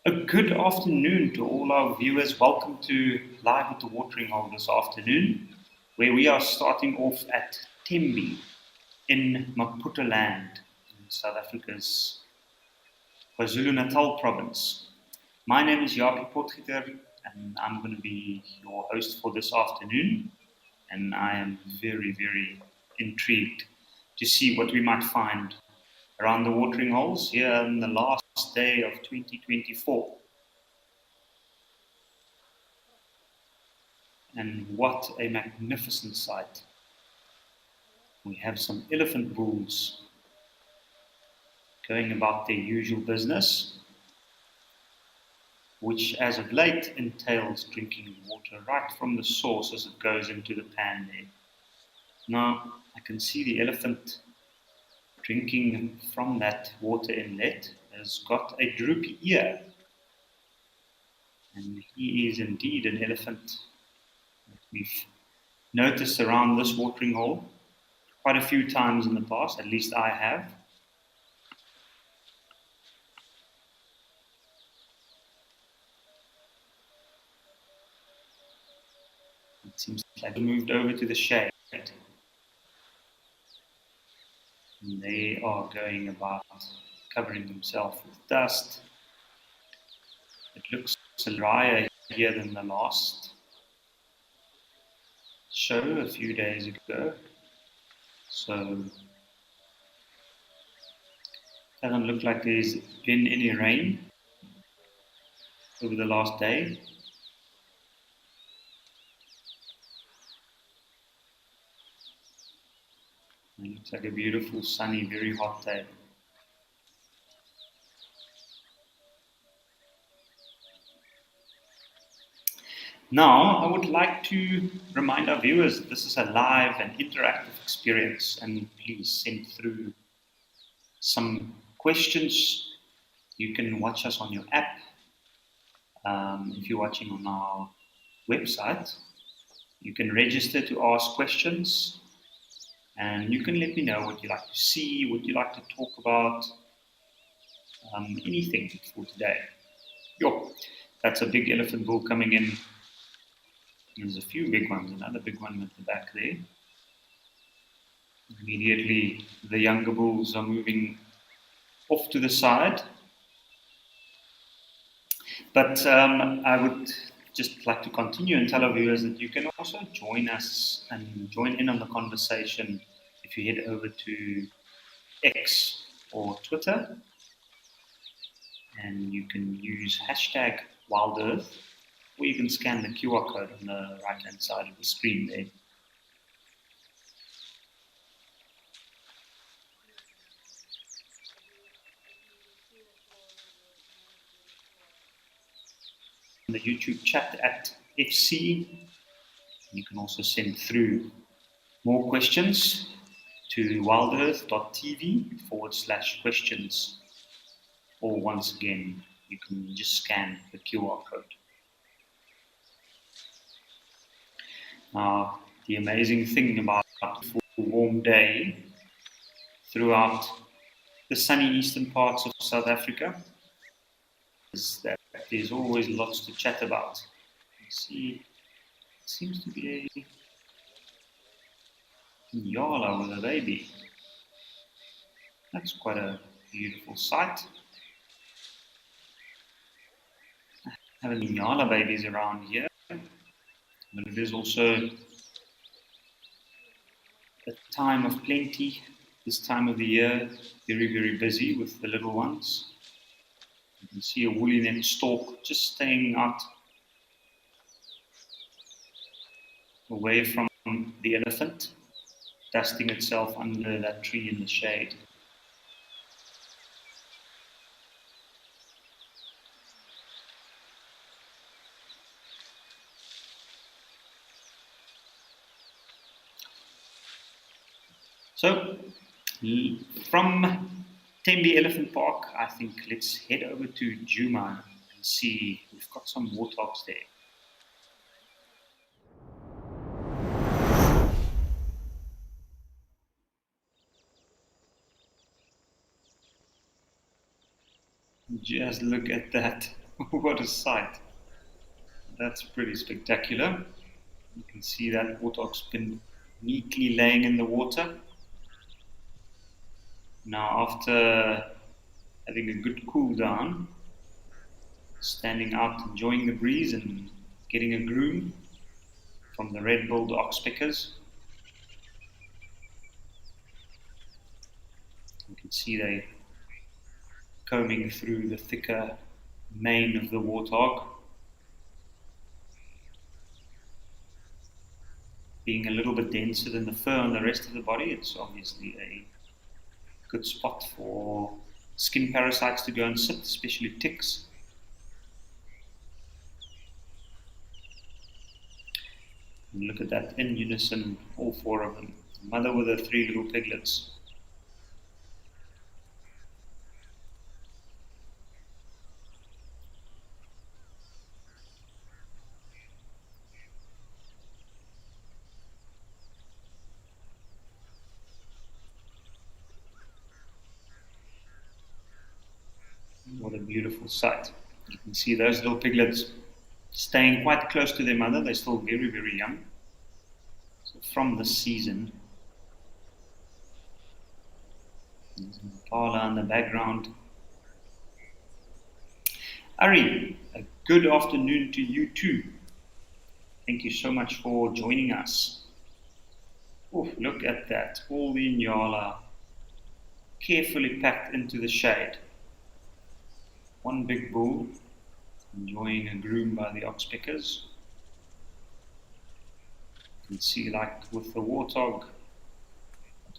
A good afternoon to all our viewers. Welcome to Live with the Watering Hole this afternoon, where we are starting off at Tembe in Maputo land, in South Africa's KwaZulu-Natal province. My name is Jaapie Potgieter, and I'm going to be your host for this afternoon, and I am very, very intrigued to see what we might find around the watering holes here on the last day of 2024. And what a magnificent sight. We have some elephant bulls going about their usual business, which as of late entails drinking water right from the source as it goes into the pan there. Now, I can see the elephant drinking from that water inlet has got a droopy ear. And he is indeed an elephant that we've noticed around this watering hole quite a few times in the past, at least I have. It seems like they moved over to the shade. And they are going about covering themselves with dust. It looks drier here than the last show a few days ago. So it doesn't look like there's been any rain over the last day. It looks like a beautiful, sunny, very hot day. Now, I would like to remind our viewers that this is a live and interactive experience, and please send through some questions. You can watch us on your app. If you're watching on our website, you can register to ask questions, and you can let me know what you like to see, what you like to talk about, anything for today. Yo, that's a big elephant bull coming in. There's a few big ones, another big one at the back there. Immediately, the younger bulls are moving off to the side. But I would just like to continue and tell our viewers that you can also join us and join in on the conversation if you head over to X or Twitter, and you can use hashtag WildEarth, or you can scan the QR code on the right-hand side of the screen there. In the YouTube chat at FC, you can also send through more questions to wildearth.tv/questions, or once again, you can just scan the QR code. Now, the amazing thing about a warm day throughout the sunny eastern parts of South Africa is that there's always lots to chat about. You see, it seems to be a Nyala with a baby. That's quite a beautiful sight. I haven't seen Nyala babies around here, but it is also a time of plenty. This time of the year, very, very busy with the little ones. You can see a woolly necked stork just staying out away from the elephant, dusting itself under that tree in the shade. So, from Tembe Elephant Park, I think let's head over to Juma and see. We've got some warthogs there. Just look at that. What a sight. That's pretty spectacular. You can see that warthog's been neatly laying in the water. Now, after having a good cool down, standing out, enjoying the breeze and getting a groom from the red-billed oxpeckers, you can see they combing through the thicker mane of the warthog, being a little bit denser than the fur on the rest of the body. It's obviously a good spot for skin parasites to go and sit, especially ticks. And look at that, in unison, all four of them. The mother with her three little piglets. What a beautiful sight. You can see those little piglets staying quite close to their mother. They're still very, very young. So from this season, there's an impala in the background. Ari, a good afternoon to you too. Thank you so much for joining us. Oh, look at that. All the Nyala carefully packed into the shade. One big bull enjoying a groom by the oxpeckers. You can see, like with the warthog,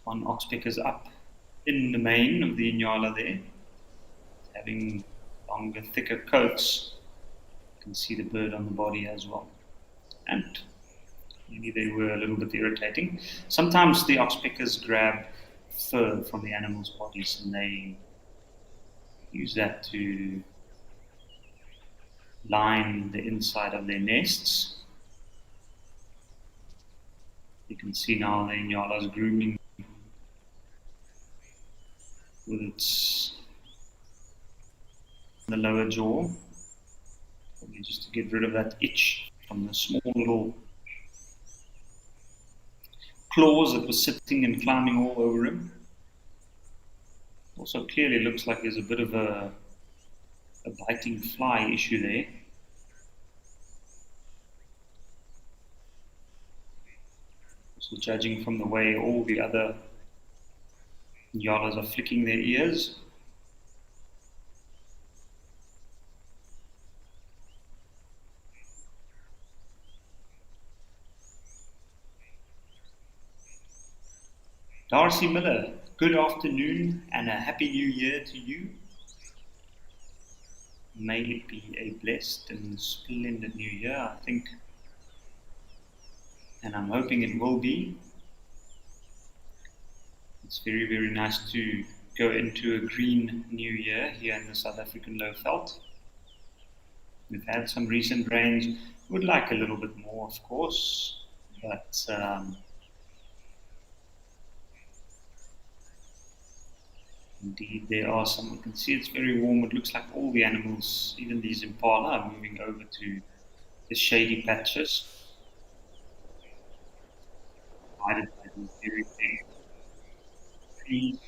one oxpecker's up in the mane of the Inyala there, having longer, thicker coats. You can see the bird on the body as well. And maybe they were a little bit irritating. Sometimes the oxpeckers grab fur from the animals' bodies and they use that to line the inside of their nests. You can see now the Inyala's grooming with its the lower jaw, probably just to get rid of that itch from the small little claws that were sitting and climbing all over him. Also clearly looks like there's a bit of a biting fly issue there. Also judging from the way all the other Nyalas are flicking their ears. Darcy Miller, good afternoon and a happy new year to you. May it be a blessed and splendid new year, I think, and I'm hoping it will be. It's very, very nice to go into a green new year here in the South African Lowveld. We've had some recent rains. Would like a little bit more, of course, but indeed there are some. You can see it's very warm. It looks like all the animals, even these impala, are moving over to the shady patches. Divided by these very big trees.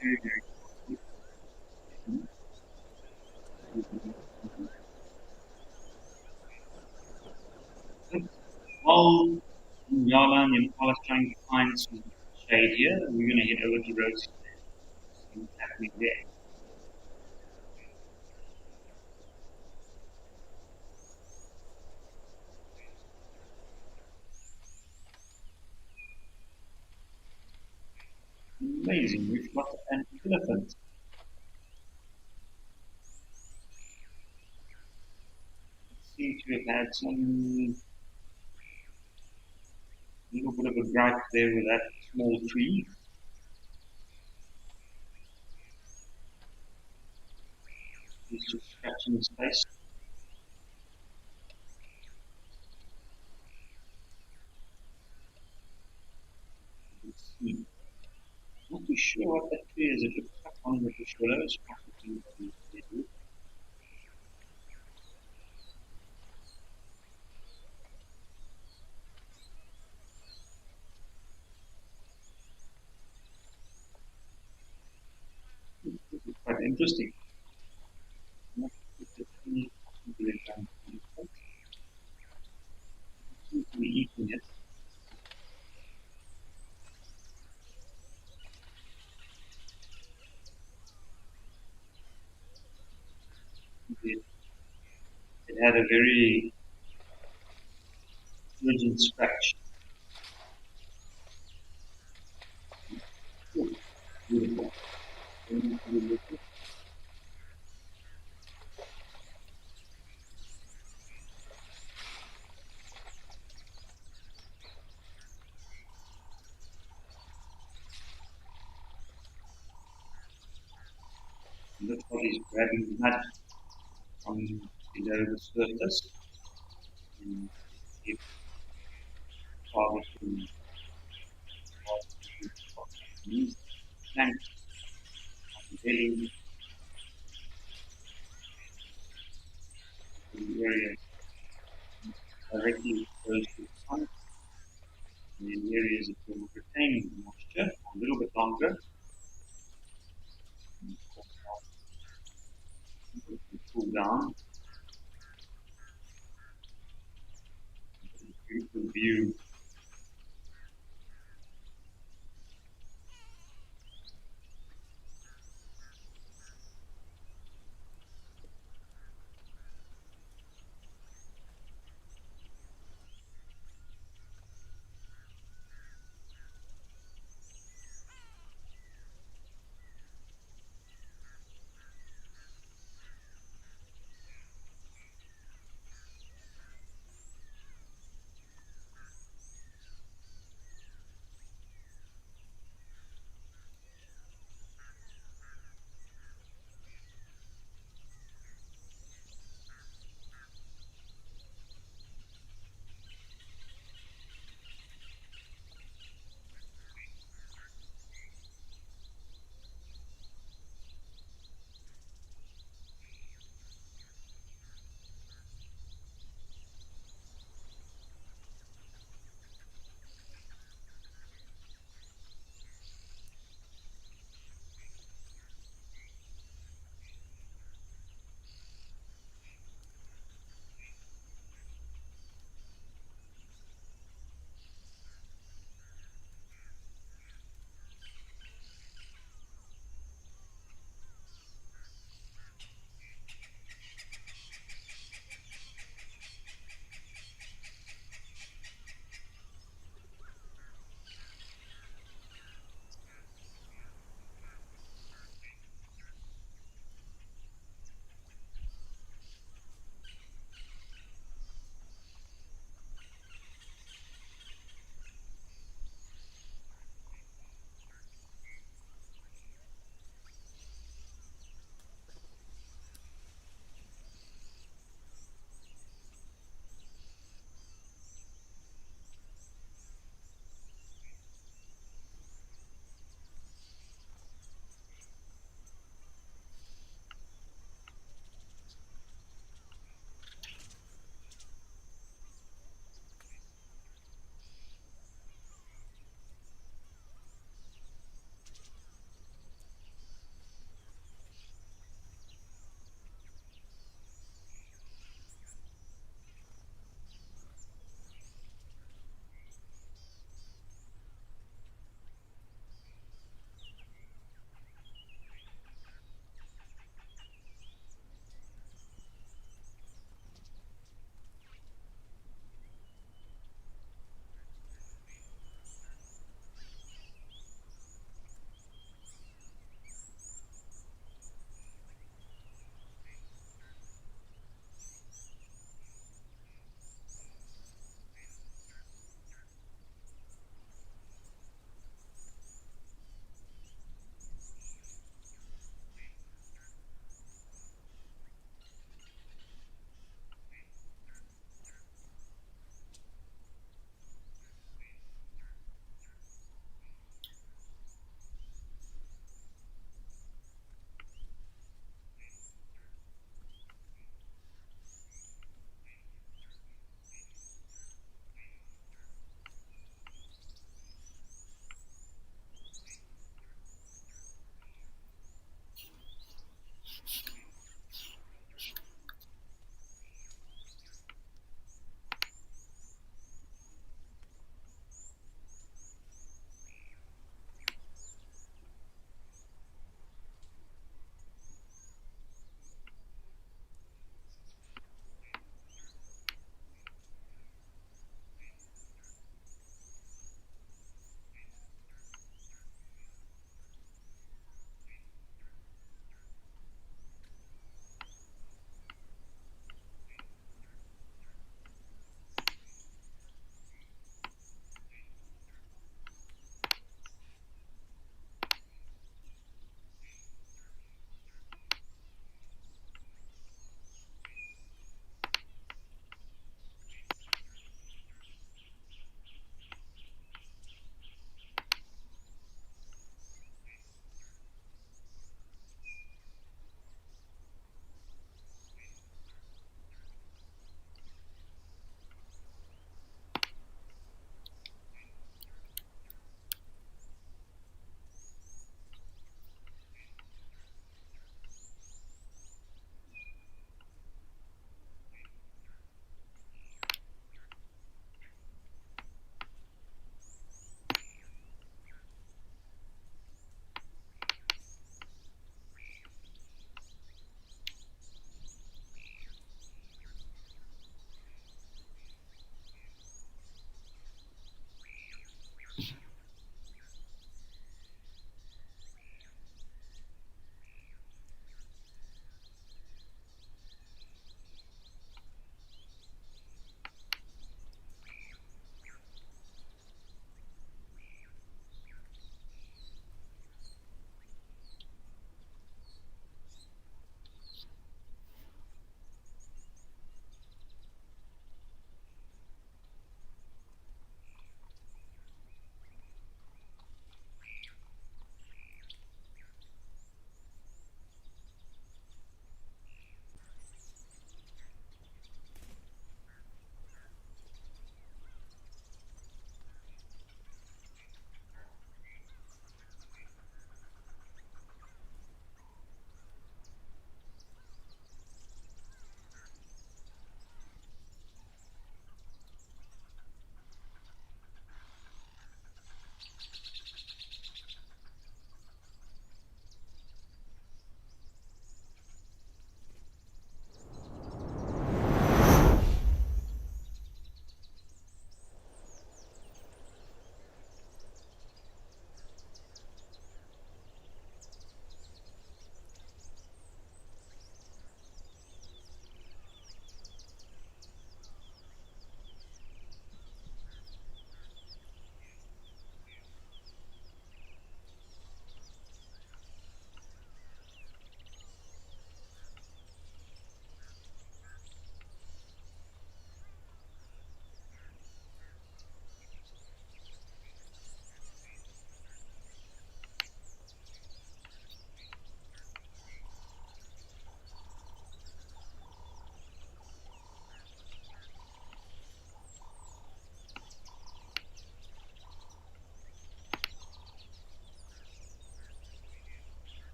Very, very good. While Yala and Impala is trying to find some shade here, we're going to head over to Rosie. See what's happening there. Amazing, we've got an elephant. Seem to have had some little bit of a gripe there with that small tree. He's just scratching his face. Hmm. Not too sure what that tree is. It looks like one of the swallows. Possibly they do. This is quite interesting. Not if the tree possibly is trying to eat it. It seems to be eating it. It, it had a very urgent scratch. Oh, beautiful. And that's what is grabbing mud from below the surface and keep targeting these planks on the belly in the areas directly exposed to the sun and in areas that will retain moisture a little bit longer. And cool down. Beautiful view.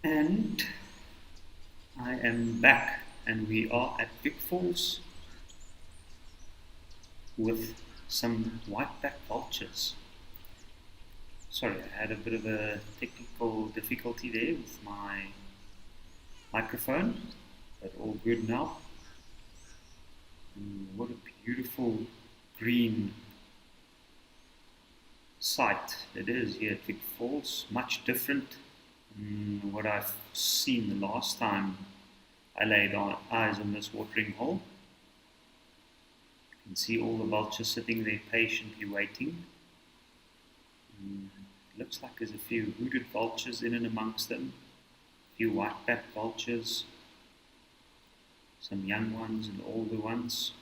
And I am back, and we are at Big Falls with some white-backed vultures. Sorry, I had a bit of a technical difficulty there with my microphone, but all good now. What a beautiful green site it is here at Big Falls, much different what I've seen the last time I laid eyes on this watering hole. You can see all the vultures sitting there patiently waiting. Looks like there's a few hooded vultures in and amongst them, a few white-backed vultures, some young ones and older ones.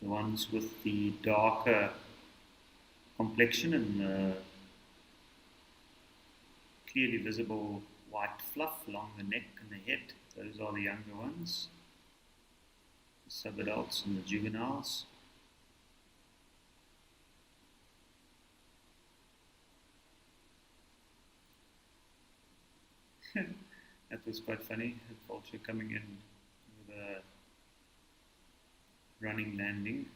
The ones with the darker complexion and the clearly visible white fluff along the neck and the head, those are the younger ones, the subadults and the juveniles. That was quite funny, a vulture coming in with a running landing.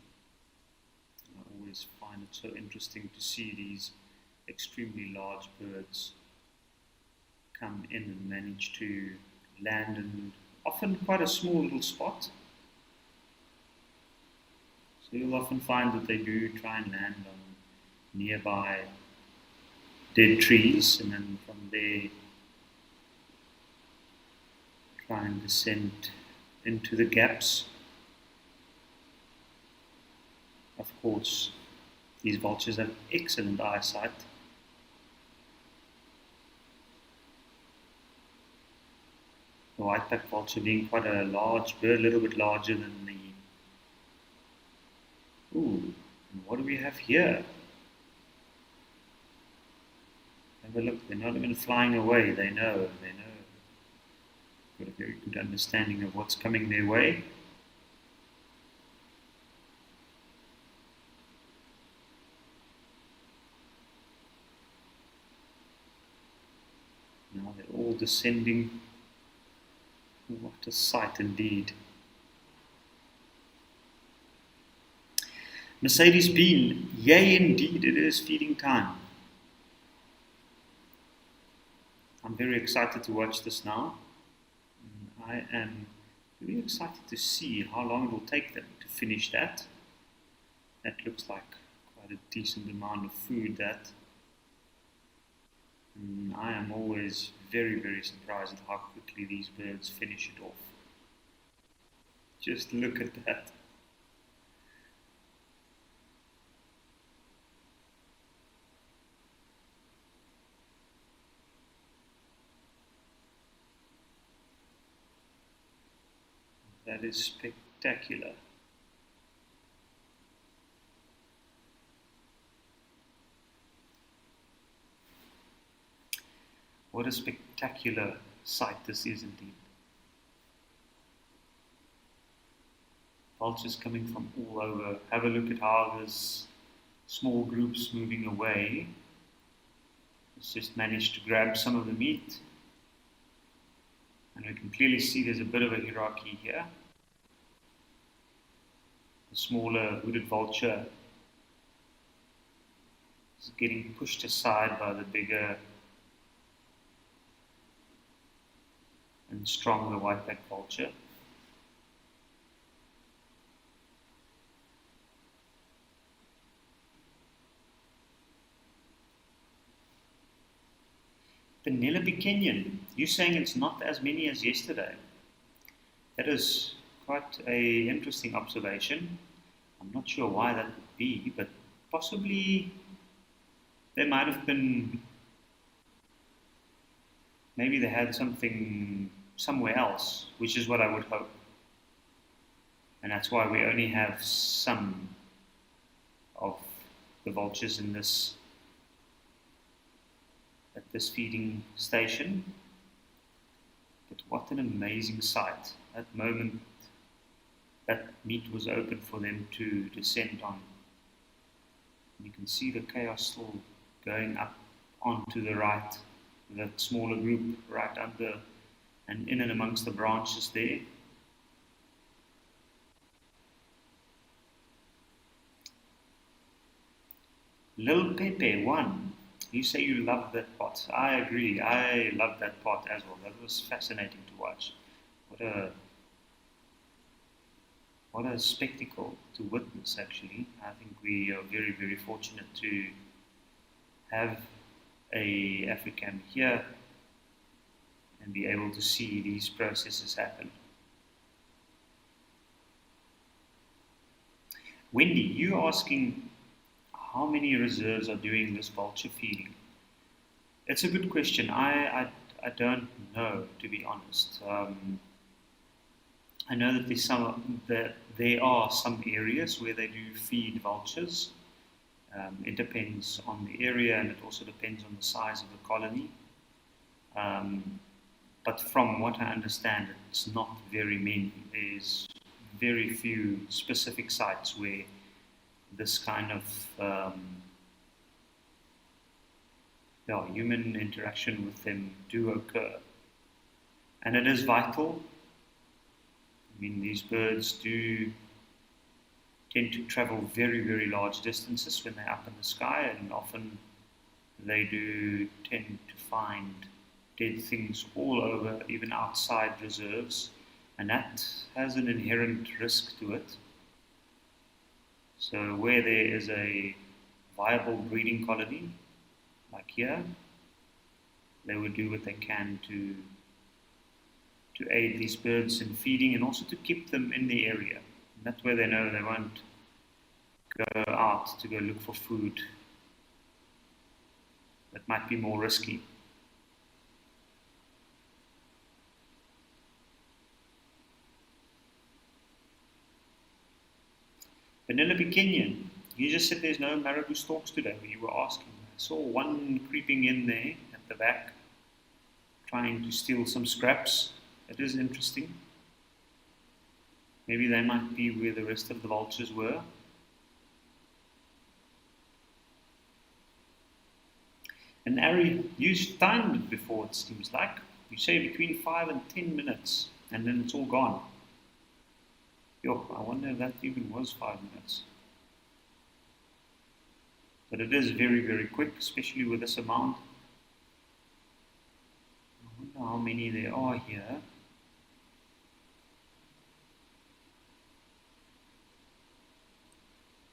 I always find it so interesting to see these extremely large birds come in and manage to land in often quite a small little spot. So you'll often find that they do try and land on nearby dead trees, and then from there try and descend into the gaps. Of course, these vultures have excellent eyesight. The white-backed vulture being quite a large bird, a little bit larger than the... Ooh, and what do we have here? Have a look, they're not even flying away, they know. Got a very good understanding of what's coming their way. Now they're all descending. What a sight indeed. Mercedes Bean, yea indeed, it is feeding time. I'm very excited to watch this now. I am very excited to see how long it will take them to finish that. That looks like quite a decent amount of food, that. I am always very, very surprised at how quickly these birds finish it off. Just look at that. That is spectacular. What a spectacular sight this is indeed. Vultures coming from all over. Have a look at how this small group's moving away. It's just managed to grab some of the meat. And we can clearly see there's a bit of a hierarchy here. The smaller hooded vulture is getting pushed aside by the bigger and stronger white-backed vulture. Penelope Kenyon, you're saying it's not as many as yesterday. That is quite an interesting observation. I'm not sure why that would be, but possibly there might have been, maybe they had something somewhere else, which is what I would hope. And that's why we only have some of the vultures in this, at this feeding station. But what an amazing sight. That moment that meat was open for them to descend on. And you can see the chaos still going up onto the right, that smaller group right under and in and amongst the branches there. Lil Pepe 1, you say you love that pot. I agree, I love that pot as well. That was fascinating to watch. What a spectacle to witness, actually. I think we are very, very fortunate to have a Africam here and be able to see these processes happen. Wendy, you asking how many reserves are doing this vulture feeding? It's a good question. I don't know, to be honest. I know that there are some areas where they do feed vultures. It depends on the area, and it also depends on the size of the colony. But from what I understand, it's not very many. There's very few specific sites where this kind of human interaction with them do occur. And it is vital. I mean, these birds do tend to travel very, very large distances when they're up in the sky, and often they do tend to find dead things all over, even outside reserves, and that has an inherent risk to it. So where there is a viable breeding colony, like here, they would do what they can to aid these birds in feeding and also to keep them in the area. And that way they know they won't go out to go look for food. That might be more risky. Penelope Kenyon, you just said there's no marabou storks today. You were asking. I saw one creeping in there at the back, trying to steal some scraps. It is interesting. Maybe they might be where the rest of the vultures were. And Ari, you timed it before, it seems like. You say between 5 and 10 minutes, and then it's all gone. Yo, I wonder if that even was 5 minutes. But it is very, very quick, especially with this amount. I wonder how many there are here.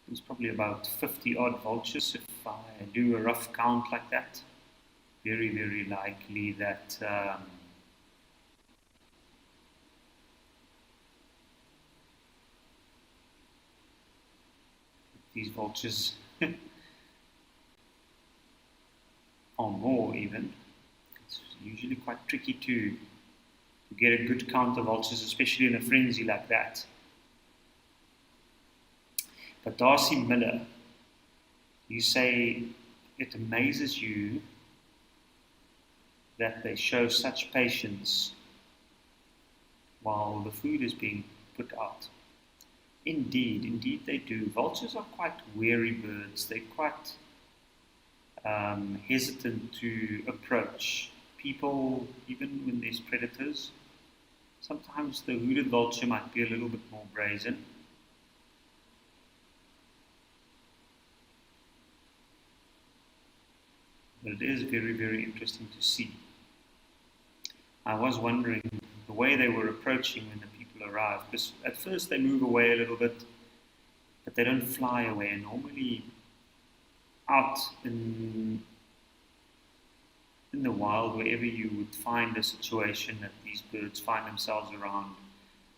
There's probably about 50 odd vultures if I do a rough count like that. Very, very likely that these vultures or more even. It's usually quite tricky to get a good count of vultures, especially in a frenzy like that. But Darcy Miller, you say it amazes you that they show such patience while the food is being put out. Indeed, indeed they do. Vultures are quite wary birds. They're quite hesitant to approach people, even when there's predators. Sometimes the hooded vulture might be a little bit more brazen. But it is very, very interesting to see. I was wondering the way they were approaching when the people arrived, because at first they move away a little bit, but they don't fly away. Normally out in the wild, wherever you would find a situation that these birds find themselves around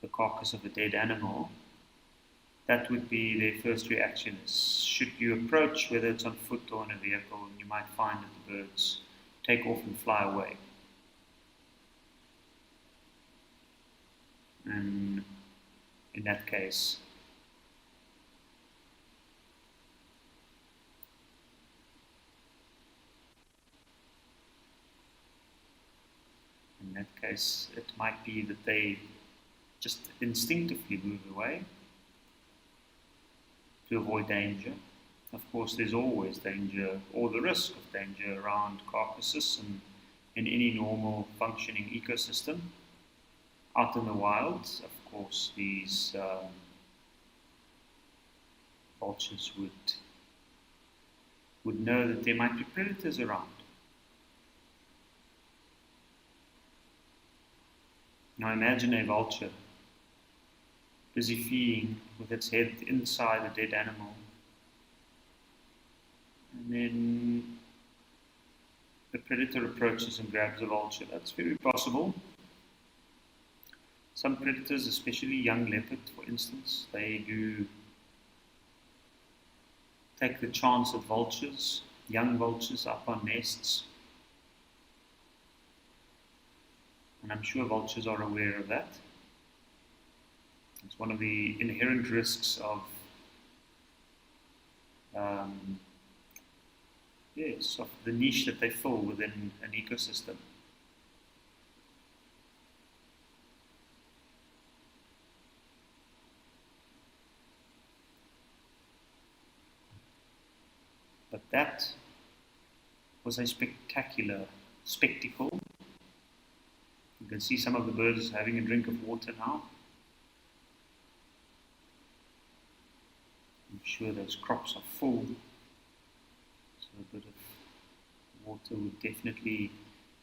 the carcass of a dead animal, that would be their first reaction. Should you approach, whether it's on foot or in a vehicle, you might find that the birds take off and fly away. And in that case, it might be that they just instinctively move away to avoid danger. Of course, there's always danger or the risk of danger around carcasses and in any normal functioning ecosystem. Out in the wild, of course, these vultures would know that there might be predators around. Now imagine a vulture busy feeding with its head inside a dead animal, and then the predator approaches and grabs the vulture. That's very possible. Some predators, especially young leopard, for instance, they do take the chance of vultures, young vultures up on nests. And I'm sure vultures are aware of that. It's one of the inherent risks of of the niche that they fill within an ecosystem. But that was a spectacular spectacle. You can see some of the birds having a drink of water now. I'm sure those crops are full, so a bit of water would definitely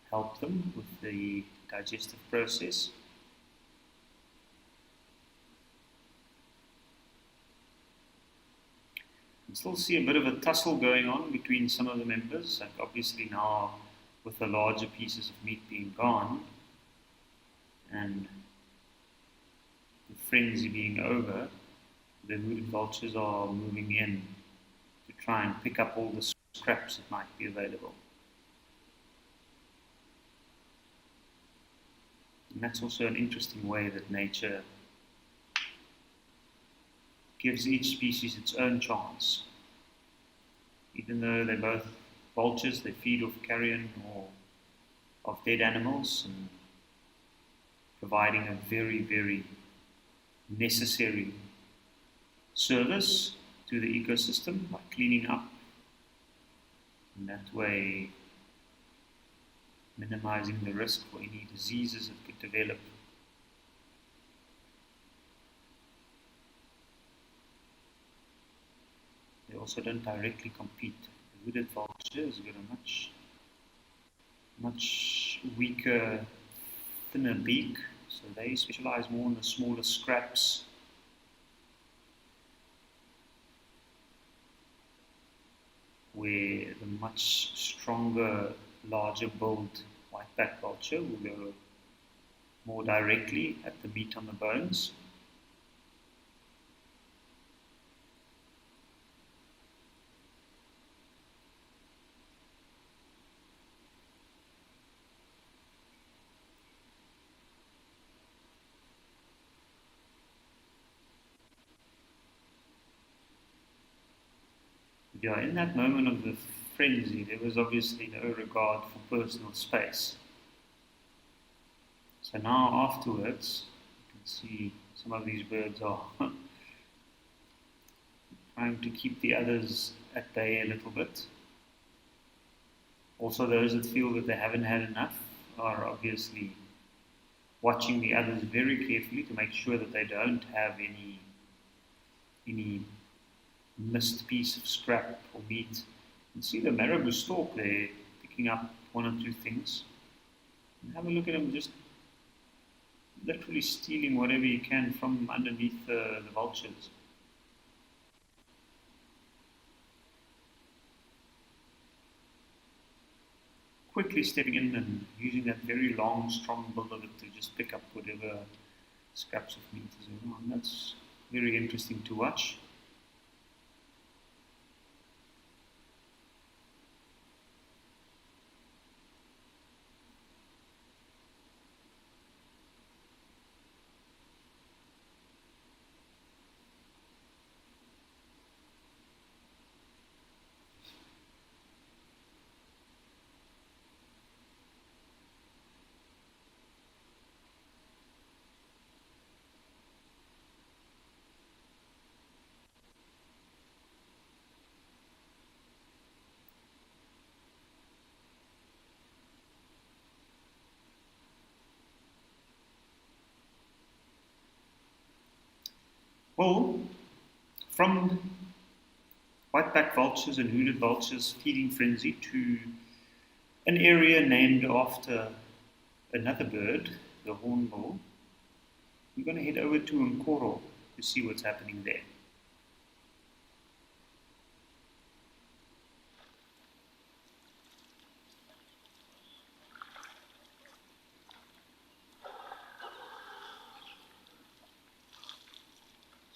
help them with the digestive process. You can still see a bit of a tussle going on between some of the members, like obviously now with the larger pieces of meat being gone and the frenzy being over, the hooded vultures are moving in to try and pick up all the scraps that might be available. And that's also an interesting way that nature gives each species its own chance. Even though they're both vultures, they feed off carrion or of dead animals, and providing a very, very necessary service to the ecosystem by cleaning up, and that way minimizing the risk for any diseases that could develop. They also don't directly compete. The hooded vulture has got a much weaker, thinner beak, so they specialize more in the smaller scraps. Where the much stronger, larger build white-backed vulture will go more directly at the meat on the bones. Yeah, in that moment of the frenzy, there was obviously no regard for personal space. So now afterwards, you can see some of these birds are trying to keep the others at bay a little bit. Also, those that feel that they haven't had enough are obviously watching the others very carefully to make sure that they don't have any missed piece of scrap or meat. You can see the marabou stork there picking up one or two things. And have a look at him just literally stealing whatever he can from underneath the vultures. Quickly stepping in and using that very long, strong bill of it to just pick up whatever scraps of meat is around. That's very interesting to watch. Well, from white-backed vultures and hooded vultures feeding frenzy to an area named after another bird, the hornbill, we're going to head over to Nkoro to see what's happening there.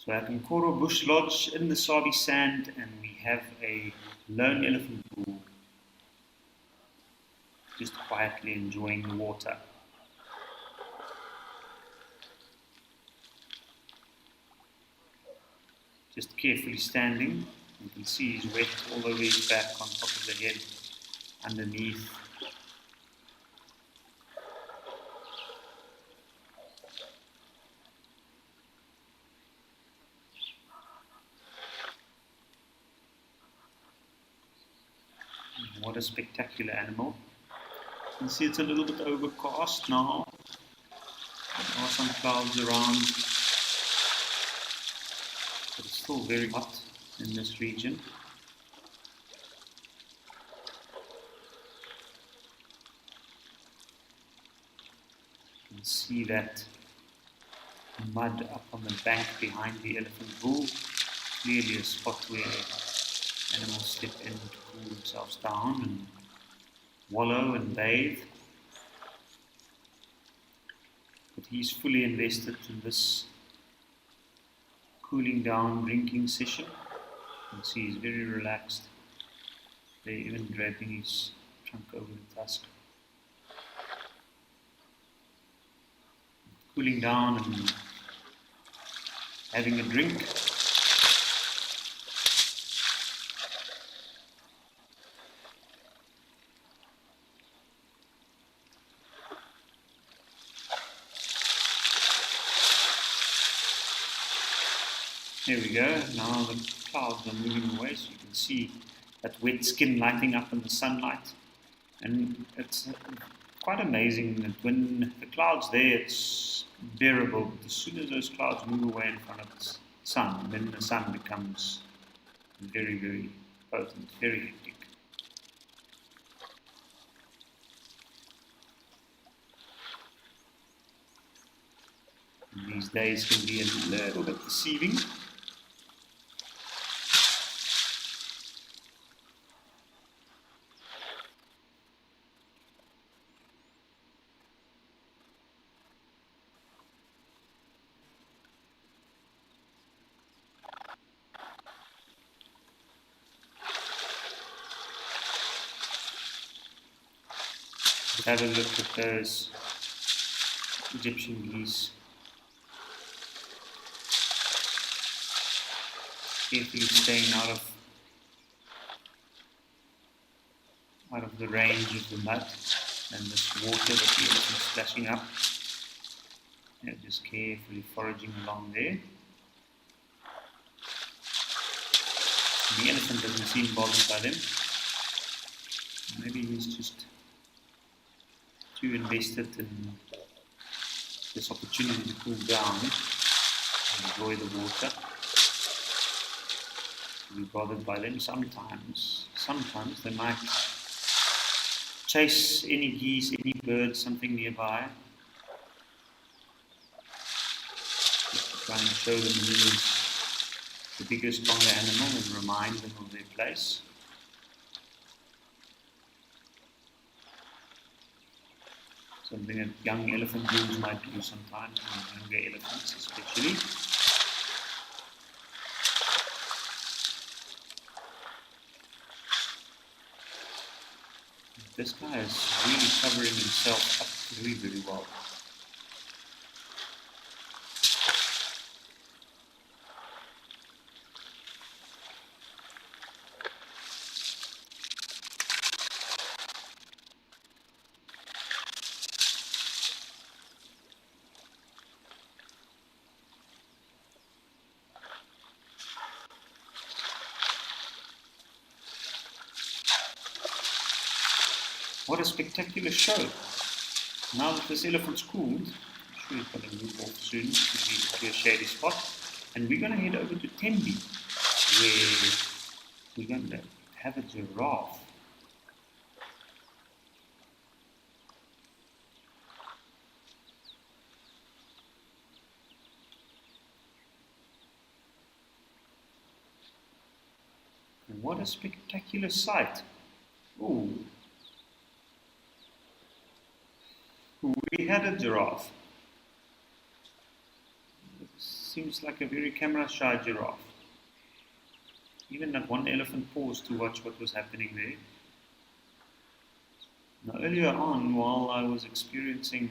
So at Nkoro Bush Lodge in the Sabi Sand, and we have a lone elephant bull just quietly enjoying the water. Just carefully standing. You can see he's wet all over his back, on top of the head, underneath. What a spectacular animal. You can see it's a little bit overcast now. There are some clouds around, but it's still very hot in this region. You can see that mud up on the bank behind the elephant bull. Clearly a spot where animals step in to cool themselves down and wallow and bathe. But he's fully invested in this cooling down drinking session. You can see he's very relaxed. They're even dragging his trunk over the tusk. Cooling down and having a drink. There we go. Now the clouds are moving away, so you can see that wet skin lighting up in the sunlight. And it's quite amazing that when the cloud's there, it's bearable. But as soon as those clouds move away in front of the sun, then the sun becomes very, very potent, very hectic. And these days can be a little bit deceiving. Have a look at those Egyptian geese. Carefully staying out of the range of the mud and this water that the elephant's splashing up. They're just carefully foraging along there. The elephant doesn't seem bothered by them. Maybe he's just too invested in this opportunity to cool down and enjoy the water. To be bothered by them sometimes. Sometimes they might chase any geese, any bird, something nearby. Just to try and show them who is the bigger, stronger animal and remind them of their place. Something that young elephant bulls might do sometimes, and younger elephants especially. This guy is really covering himself up very, very well. What a spectacular show. Now that this elephant's cooled, I'm sure he's going to move off soon to a shady spot. And we're going to head over to Tembi, where we're going to have a giraffe. And what a spectacular sight. Ooh. We had a giraffe. seems like a very camera-shy giraffe. Even that one elephant paused to watch what was happening there. Now earlier on, while I was experiencing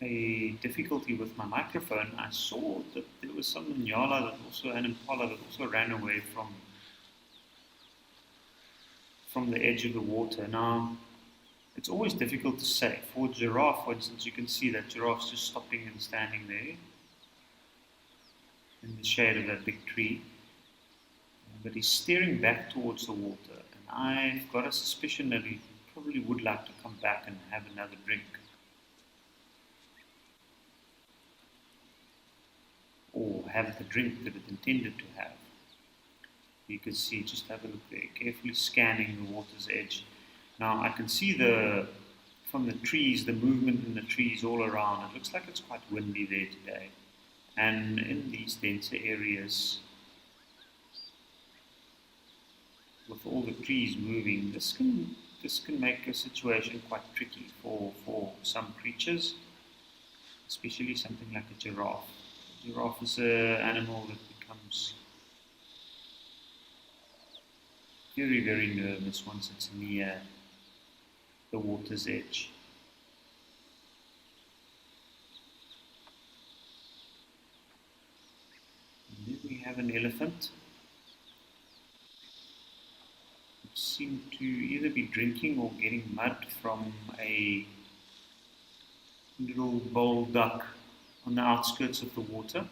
a difficulty with my microphone, I saw that there was some nyala an impala that also ran away from the edge of the water. Now, it's always difficult to say. For a giraffe, for instance, you can see that giraffe's just stopping and standing there in the shade of that big tree. But he's staring back towards the water, and I've got a suspicion that he probably would like to come back and have another drink. Or have the drink that it intended to have. You can see, just have a look there, carefully scanning the water's edge. Now I can see from the trees, the movement in the trees all around. It looks like it's quite windy there today. And in these denser areas, with all the trees moving, this can make a situation quite tricky for some creatures, especially something like a giraffe. A giraffe is an animal that becomes very, very nervous once it's near the water's edge. And then we have an elephant. Seem to either be drinking or getting mud from a little bowl duck on the outskirts of the water.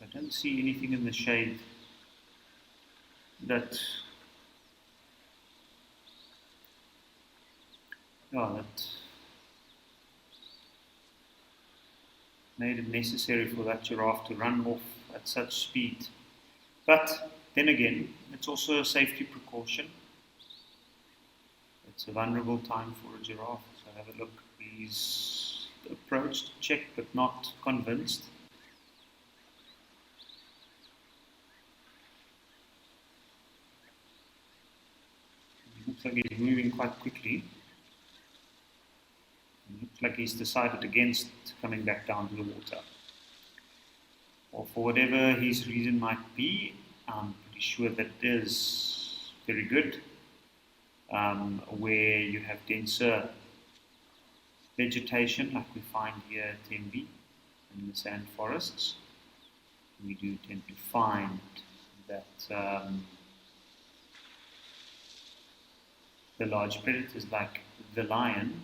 I don't see anything in the shade that made it necessary for that giraffe to run off at such speed. But then again, it's also a safety precaution. It's a vulnerable time for a giraffe, so have a look. He's approached, checked, but not convinced. It looks like he's moving quite quickly. It looks like he's decided against coming back down to the water. Or for whatever his reason might be, I'm pretty sure that it is very good where you have denser vegetation like we find here at Tembi in the sand forests. We do tend to find that the large predators like the lion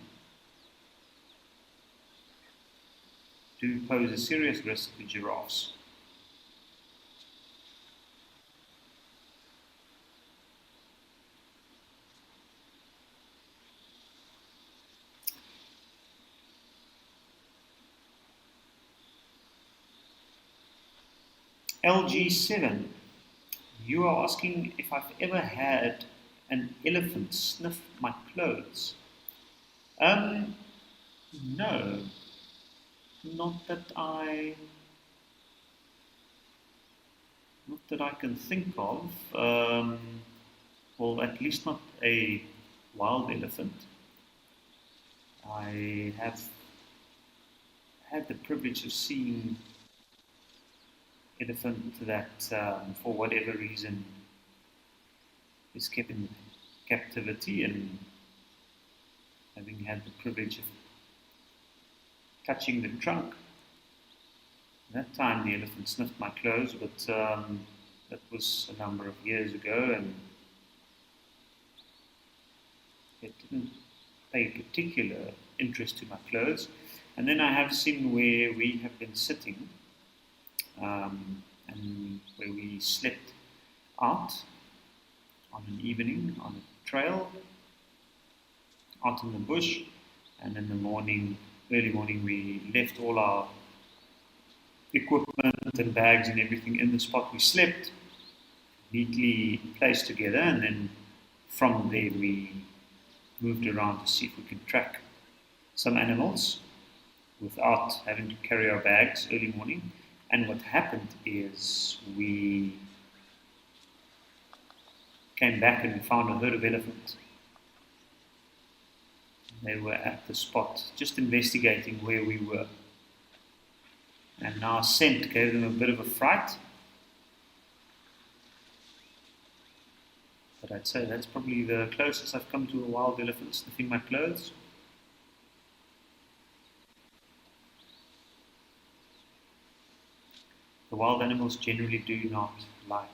do pose a serious risk to giraffes. LG7, you are asking if I've ever had an elephant sniff my clothes. No, not that I can think of. Well, at least not a wild elephant. I have had the privilege of seeing elephant that, for whatever reason, is kept in captivity, and having had the privilege of touching the trunk. That time the elephant sniffed my clothes, but that was a number of years ago, and it didn't pay particular interest to my clothes. And then I have seen where we have been sitting and where we slept out on an evening on a trail out in the bush, and in the morning, early morning, we left all our equipment and bags and everything in the spot we slept, neatly placed together, and then from there we moved around to see if we could track some animals without having to carry our bags early morning. And what happened is we came back and we found a herd of elephants. They were at the spot, just investigating where we were. And our scent gave them a bit of a fright. But I'd say that's probably the closest I've come to a wild elephant sniffing my clothes. The wild animals generally do not like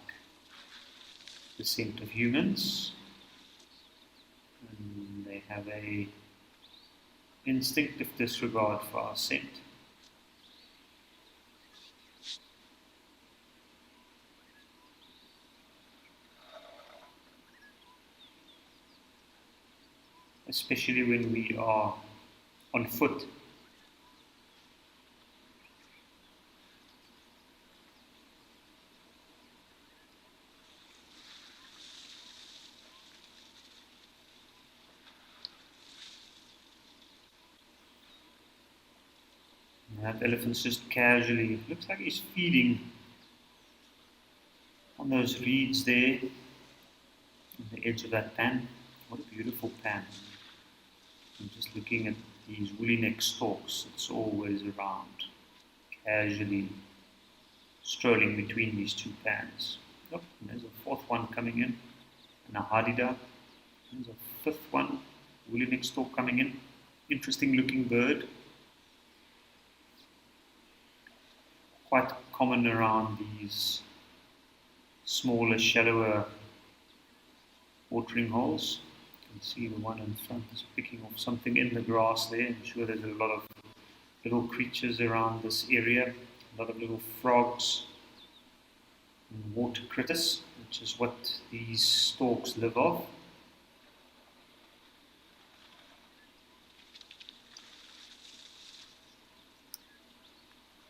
the scent of humans. And they have a instinctive disregard for our scent. Especially when we are on foot. And that elephant's just casually, looks like he's feeding on those reeds there on the edge of that pan. What a beautiful pan. I'm just looking at these woolly neck stalks. It's always around, casually strolling between these two pans. Look, there's a fourth one coming in, and a hadida. There's a fifth one, woolly neck stalk coming in. Interesting looking bird. Quite common around these smaller, shallower watering holes. You can see the one in front is picking off something in the grass there. I'm sure there's a lot of little creatures around this area, a lot of little frogs and water critters, which is what these stalks live off.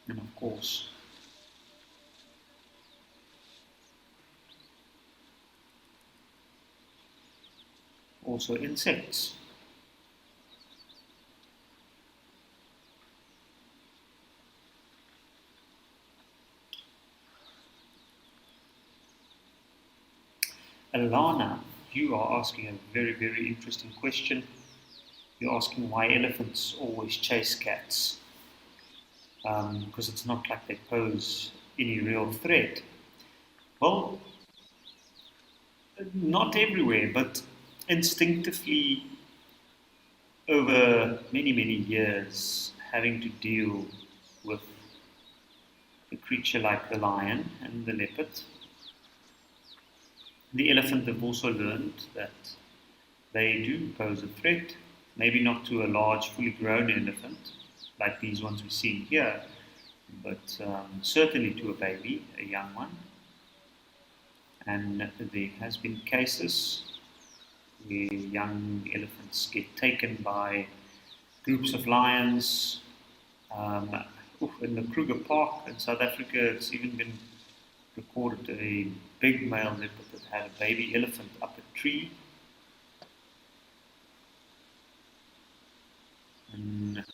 And of course, also insects. Alana, you are asking a very, very interesting question. You're asking why elephants always chase cats. Because it's not like they pose any real threat. Well, not everywhere, but instinctively over many, many years, having to deal with a creature like the lion and the leopard, the elephant have also learned that they do pose a threat, maybe not to a large, fully grown elephant, like these ones we're seeing here, but certainly to a baby, a young one. And there has been cases where young elephants get taken by groups of lions. In the Kruger Park in South Africa, it's even been recorded a big male leopard that had a baby elephant up a tree. And I'm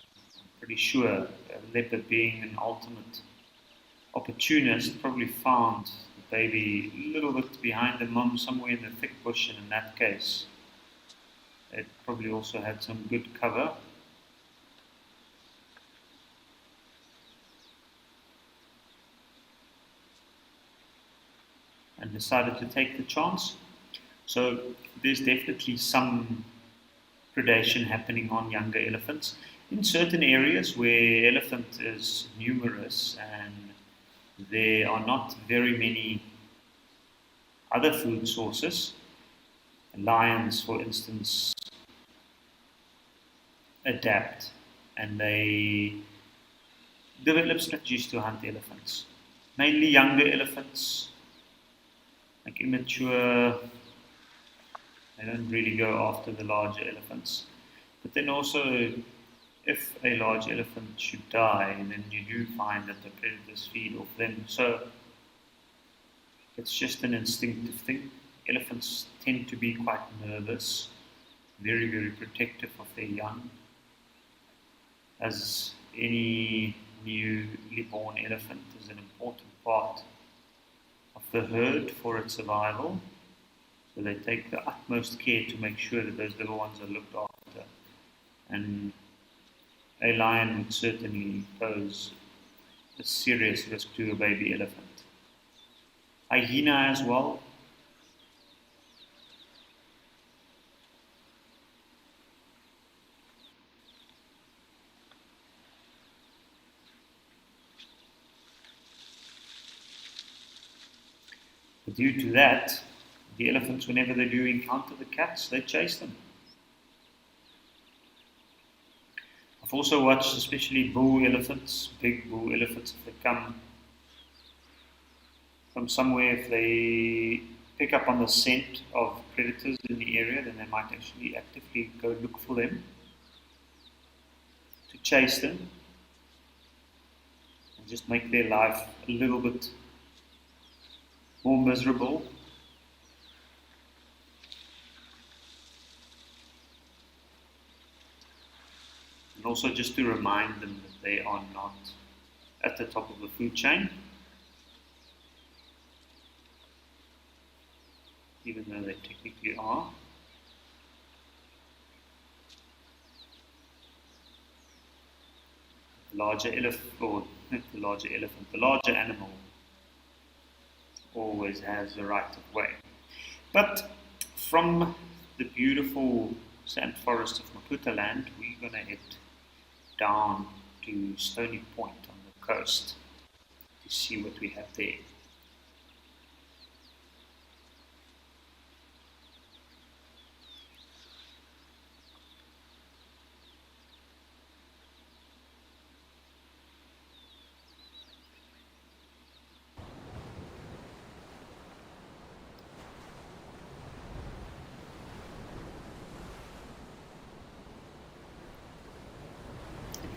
pretty sure a leopard, being an ultimate opportunist, probably found the baby a little bit behind the mum, somewhere in the thick bush, and in that case, it probably also had some good cover. And decided to take the chance. So there's definitely some predation happening on younger elephants. In certain areas where elephant is numerous and there are not very many other food sources, lions, for instance, adapt and they develop strategies to hunt elephants. Mainly younger elephants, like immature, they don't really go after the larger elephants. But then also, if a large elephant should die, then you do find that the predators feed off them. So it's just an instinctive thing. Elephants tend to be quite nervous, very, very protective of their young. As any newly born elephant is an important part of the herd for its survival. So they take the utmost care to make sure that those little ones are looked after. and a lion would certainly pose a serious risk to a baby elephant. Hyena as well. But due to that, the elephants, whenever they do encounter the cats, they chase them. I've also watched especially bull elephants, big bull elephants, if they come from somewhere, if they pick up on the scent of predators in the area, then they might actually actively go look for them, to chase them, and just make their life a little bit more miserable. And also just to remind them that they are not at the top of the food chain, even though they technically are. The larger animal always has the right of way. But from the beautiful sand forest of Maputaland, we're going to head down to Stony Point on the coast to see what we have there.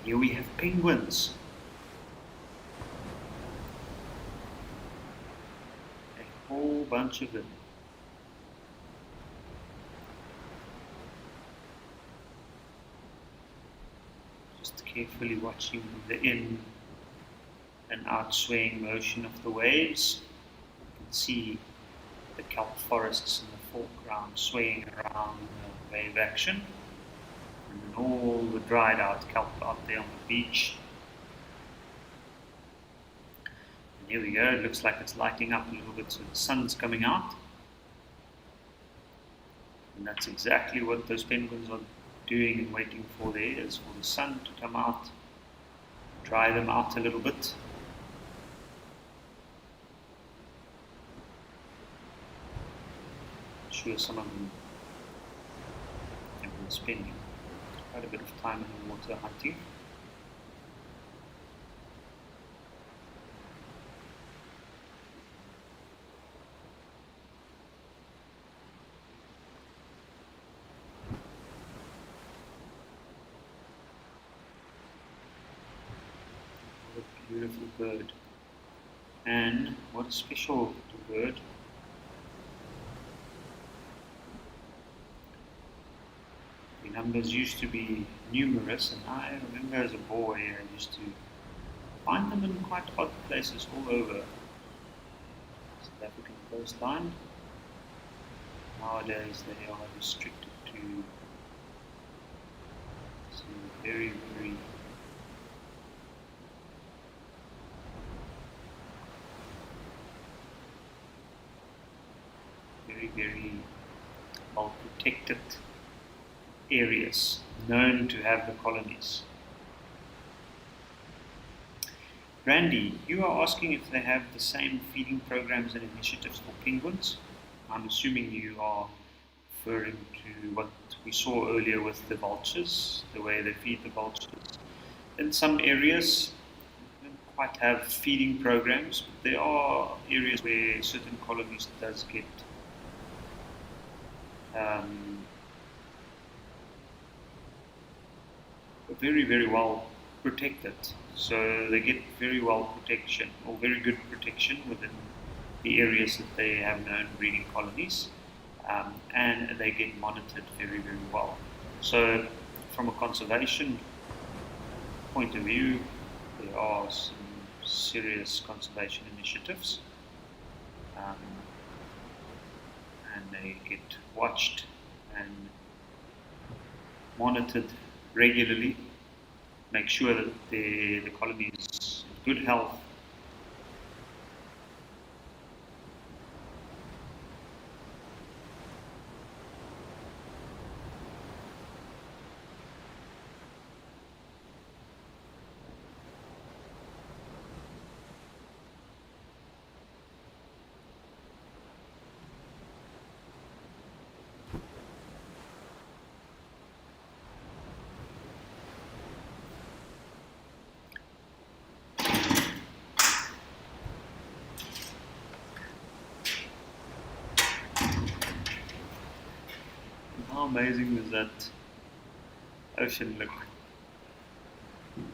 Here we have penguins. A whole bunch of them. Just carefully watching the in and out swaying motion of the waves. You can see the kelp forests in the foreground swaying around the wave action. And then all the dried out kelp out there on the beach. And here we go, it looks like it's lighting up a little bit, so the sun's coming out. And that's exactly what those penguins are doing and waiting for there, is for the sun to come out, dry them out a little bit. I'm sure some of them have been spending quite a bit of time in the water hunting. What a beautiful bird. And what a special bird. The numbers used to be numerous, and I remember as a boy I used to find them in quite odd places all over South African coastline. Nowadays they are restricted to some very, very well protected areas known to have the colonies. Randy, you are asking if they have the same feeding programs and initiatives for penguins. I'm assuming you are referring to what we saw earlier with the vultures, the way they feed the vultures. In some areas, they don't quite have feeding programs, but there are areas where certain colonies does get very, very well protected. So they get very well protection, or very good protection within the areas that they have known breeding colonies, and they get monitored very, very well. So from a conservation point of view, there are some serious conservation initiatives, and they get watched and monitored regularly, make sure that the colony is in good health. How amazing does that ocean look? Look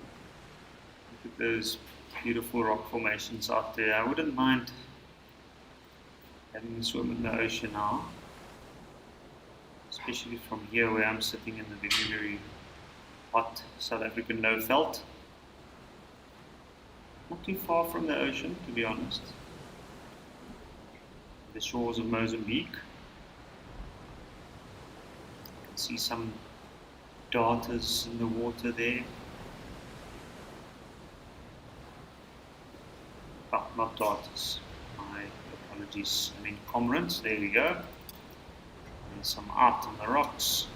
at those beautiful rock formations out there. I wouldn't mind having a swim in the ocean now, especially from here where I'm sitting in the very, very hot South African low veld. Not too far from the ocean, to be honest. The shores of Mozambique. You can see some darters in the water there. Oh, not darters. My apologies. I mean cormorants. There we go. And some art on the rocks.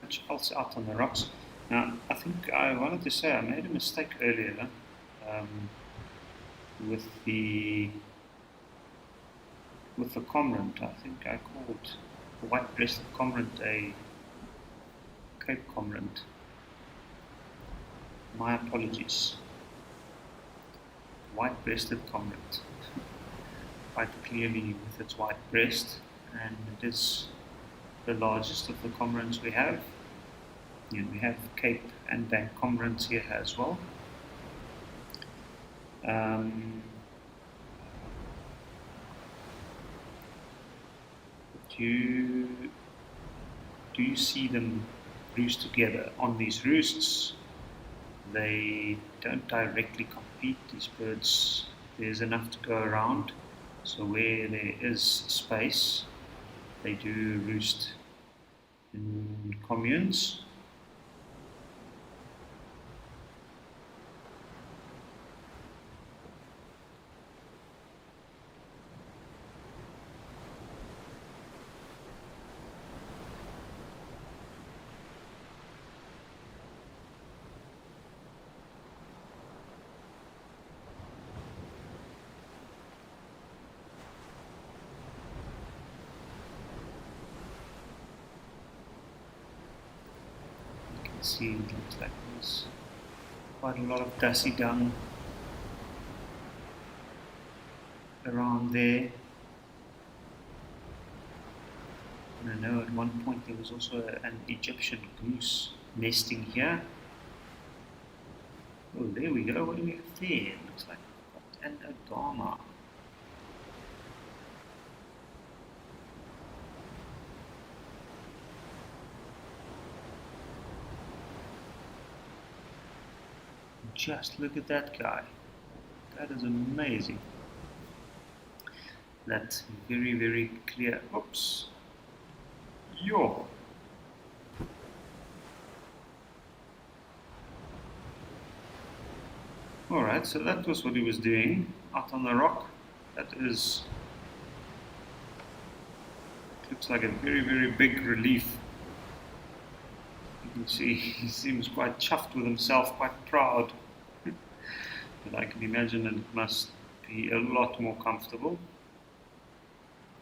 much else out on the rocks. Now, I think I wanted to say I made a mistake earlier with the cormorant. I think I called the white-breasted cormorant a Cape cormorant. My apologies. White-breasted cormorant. Quite clearly with its white breast, and it is the largest of the cormorants we have. We have Cape and bank cormorants here as well. Do you see them roost together? On these roosts, they don't directly compete. These birds, there's enough to go around, so where there is space, they do roost in communes. See, it looks like there's quite a lot of dusty dung around there. And I know at one point there was also an Egyptian goose nesting here. Oh, there we go. What do we have there? It looks like an Adama. Just look at that guy. That is amazing. That's very, very clear. Oops. Yo. Alright, so that was what he was doing out on the rock. That is, looks like a very, very big relief. You can see he seems quite chuffed with himself, quite proud. But I can imagine it must be a lot more comfortable.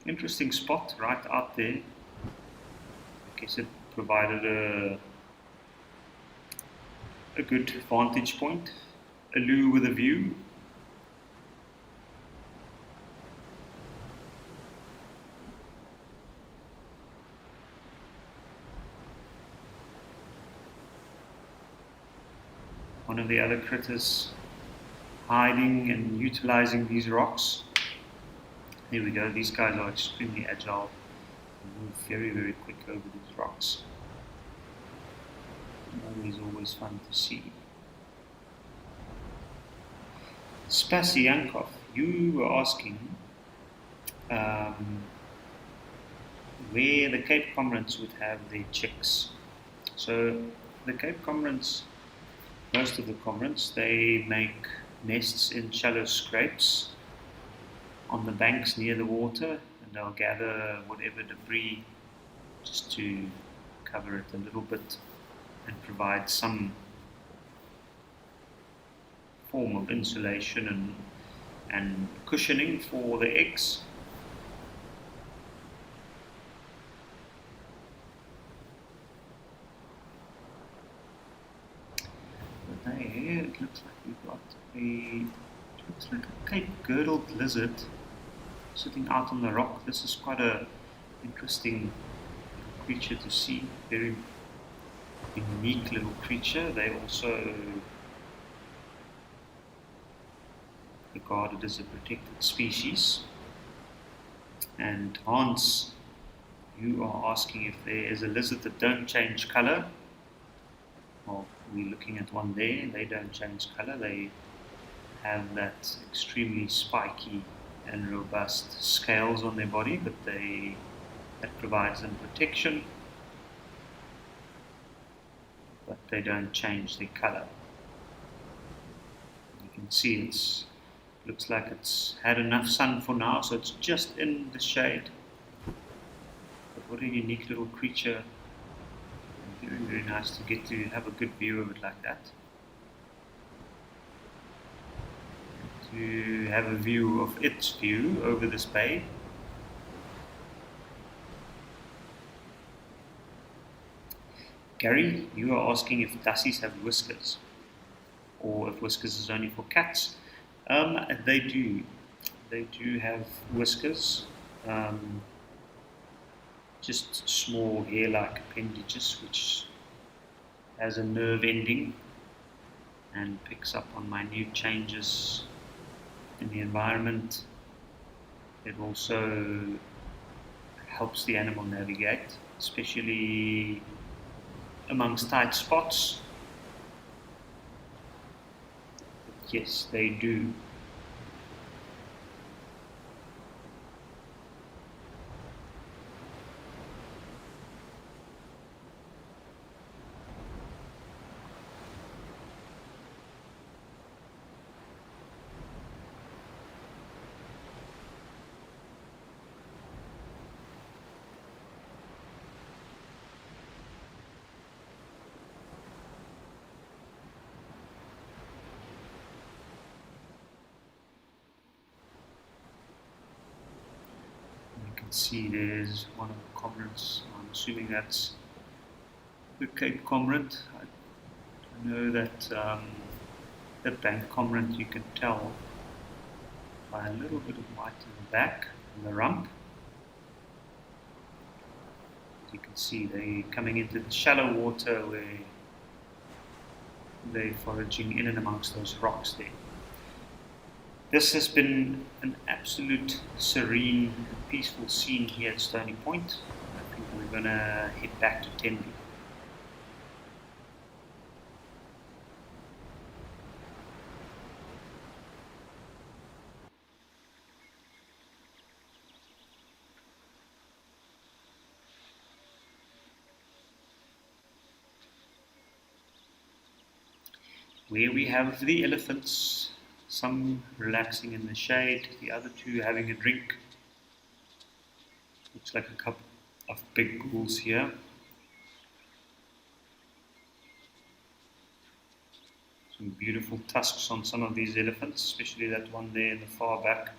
Interesting spot right out there. I guess it provided a good vantage point, a loo with a view. One of the other critters hiding and utilizing these rocks. There we go, these guys are extremely agile and move very, very quick over these rocks. Always fun to see. Spasi Yankov, you were asking where the Cape cormorants would have their chicks. So the Cape cormorants, most of the cormorants, they make nests in shallow scrapes on the banks near the water, and they'll gather whatever debris just to cover it a little bit and provide some form of insulation and cushioning for the eggs. But there, it looks like we've got looks like a Cape girdled lizard sitting out on the rock. This is quite a interesting creature to see. Very unique little creature. They also regarded as a protected species. And Hans, you are asking if there is a lizard that don't change color. Well, we're looking at one there. They don't change color. They have that extremely spiky and robust scales on their body, but that provides them protection. But they don't change their color. You can see it looks like it's had enough sun for now, so it's just in the shade. But what a unique little creature. Very, very nice to get to have a good view of it like that. To have a view of its view over this bay. Gary, you are asking if dassies have whiskers, or if whiskers is only for cats. They do. They do have whiskers. Um, just small hair-like appendages, which has a nerve ending and picks up on minute changes in the environment. It also helps the animal navigate, especially amongst tight spots. Yes, they do. You can see there's one of the cormorants. I'm assuming that's the Cape cormorant. I know that the bank cormorant you can tell by a little bit of white in the back and the rump. As you can see, they're coming into the shallow water where they're foraging in and amongst those rocks there. This has been an absolute serene, peaceful scene here at Stony Point. I think we're going to head back to Tenby. Where we have the elephants, some relaxing in the shade, the other two having a drink. Looks like a couple of big bulls here. Some beautiful tusks on some of these elephants, especially that one there in the far back.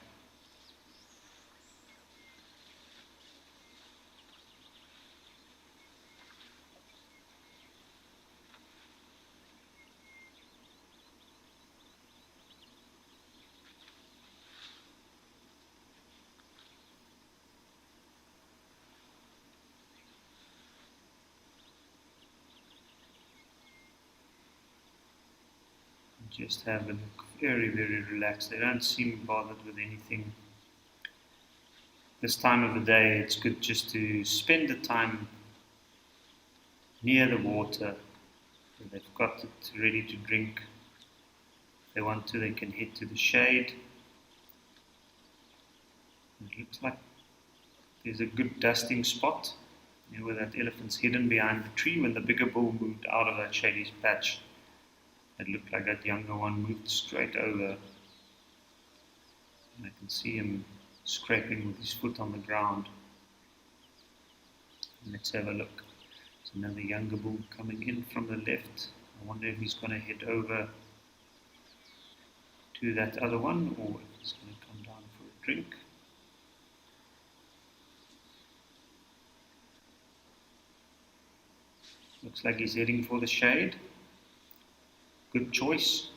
Just have a look, very, very relaxed. They don't seem bothered with anything. This time of the day, it's good just to spend the time near the water. They've got it ready to drink. If they want to, they can head to the shade. It looks like there's a good dusting spot, where that elephant's hidden behind the tree. When the bigger bull moved out of that shady patch, it looked like that younger one moved straight over. And I can see him scraping with his foot on the ground. Let's have a look. There's another younger bull coming in from the left. I wonder if he's going to head over to that other one, or if he's going to come down for a drink. Looks like he's heading for the shade. Good choice.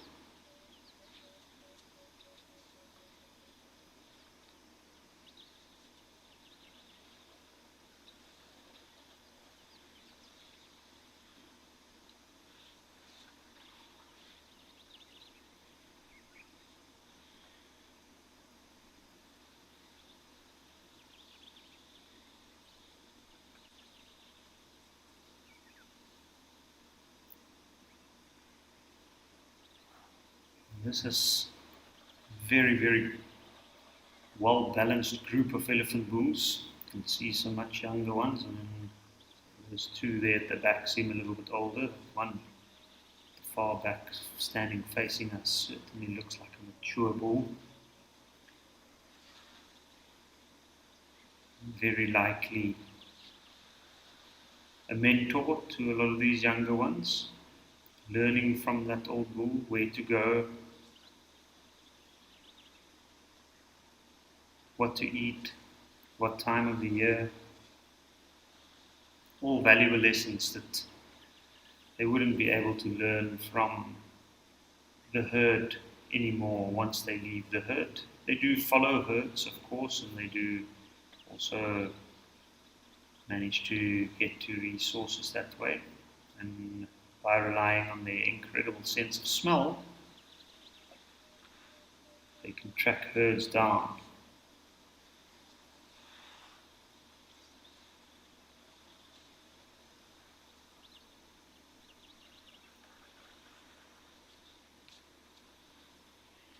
This is very, very well balanced group of elephant bulls. You can see some much younger ones, and then those two there at the back seem a little bit older. One at the far back standing facing us certainly looks like a mature bull. Very likely a mentor to a lot of these younger ones, learning from that old bull where to go, what to eat, what time of the year, all valuable lessons that they wouldn't be able to learn from the herd anymore once they leave the herd. They do follow herds, of course, and they do also manage to get to resources that way. And by relying on their incredible sense of smell, they can track herds down.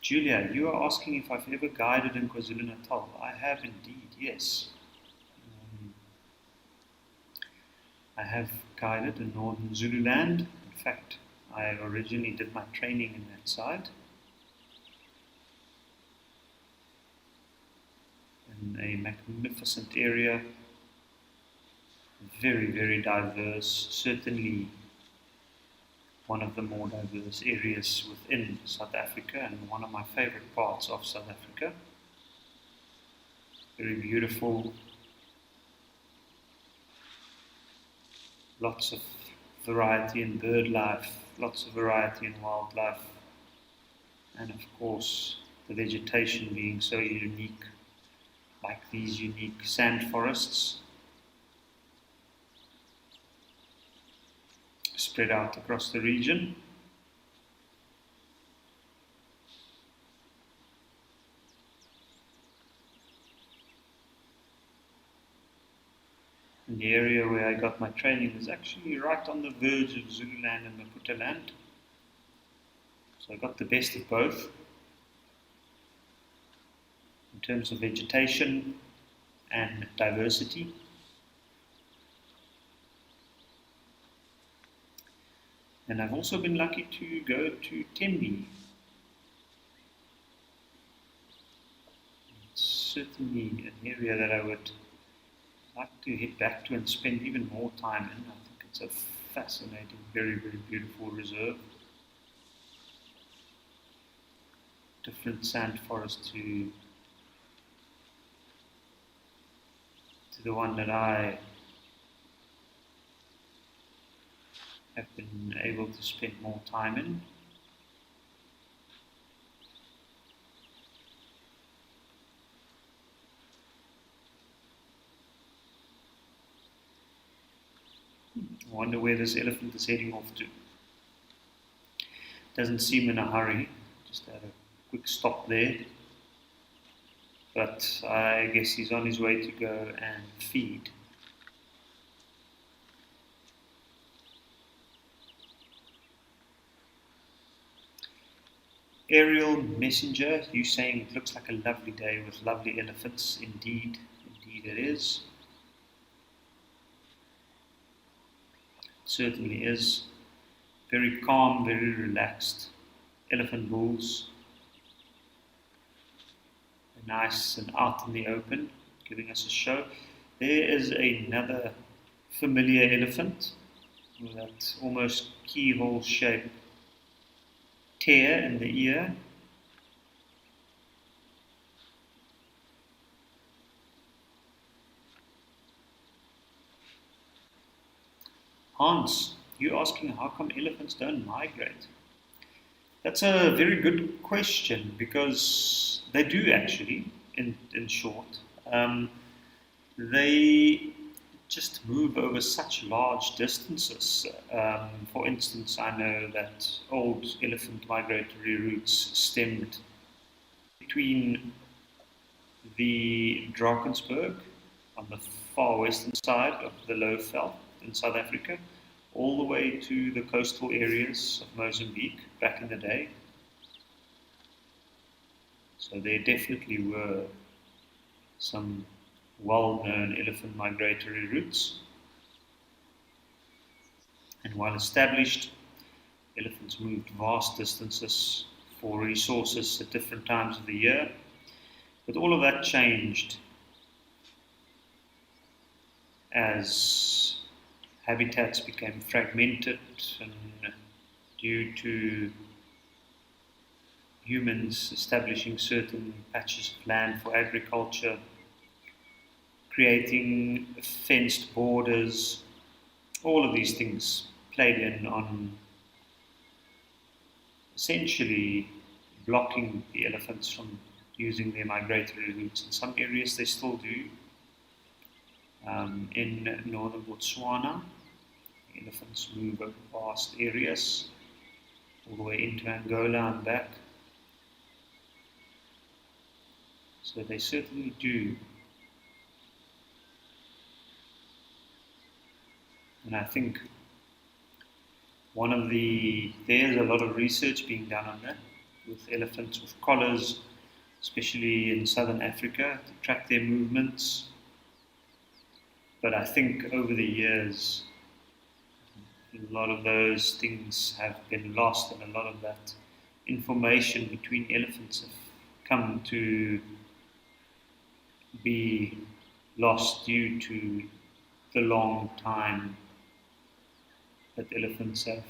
Julia, you are asking if I've ever guided in KwaZulu-Natal. I have indeed, yes. I have guided in northern Zululand. In fact, I originally did my training in that side. In a magnificent area, very, very diverse, certainly one of the more diverse areas within South Africa and one of my favorite parts of South Africa. Very beautiful, lots of variety in bird life, lots of variety in wildlife, and of course the vegetation being so unique, like these unique sand forests spread out across the region. And the area where I got my training is actually right on the verge of Zululand and Maputaland. So I got the best of both in terms of vegetation and diversity. And I've also been lucky to go to Tembi. It's certainly an area that I would like to head back to and spend even more time in. I think it's a fascinating, very, very beautiful reserve. Different sand forest to the one that I have been able to spend more time in. I wonder where this elephant is heading off to. Doesn't seem in a hurry, just had a quick stop there. But I guess he's on his way to go and feed. Aerial Messenger, you saying it looks like a lovely day with lovely elephants. Indeed, indeed it is. Certainly is. Very calm, very relaxed. Elephant bulls. Nice and out in the open, giving us a show. There is another familiar elephant with that almost keyhole shape tear in the ear. Hans, you're asking how come elephants don't migrate? That's a very good question because they do actually, in short. They just move over such large distances. For instance, I know that old elephant migratory routes stemmed between the Drakensberg on the far western side of the Lowveld in South Africa, all the way to the coastal areas of Mozambique back in the day. So there definitely were some well-known elephant migratory routes. And while established, elephants moved vast distances for resources at different times of the year. But all of that changed as habitats became fragmented, and due to humans establishing certain patches of land for agriculture, creating fenced borders, all of these things played in on essentially blocking the elephants from using their migratory routes. In some areas they still do. In northern Botswana, elephants move over vast areas, all the way into Angola and back. So they certainly do. And I think there's a lot of research being done on that with elephants with collars, especially in southern Africa, to track their movements. But I think over the years, a lot of those things have been lost, and a lot of that information between elephants have come to be lost due to the long time that elephants have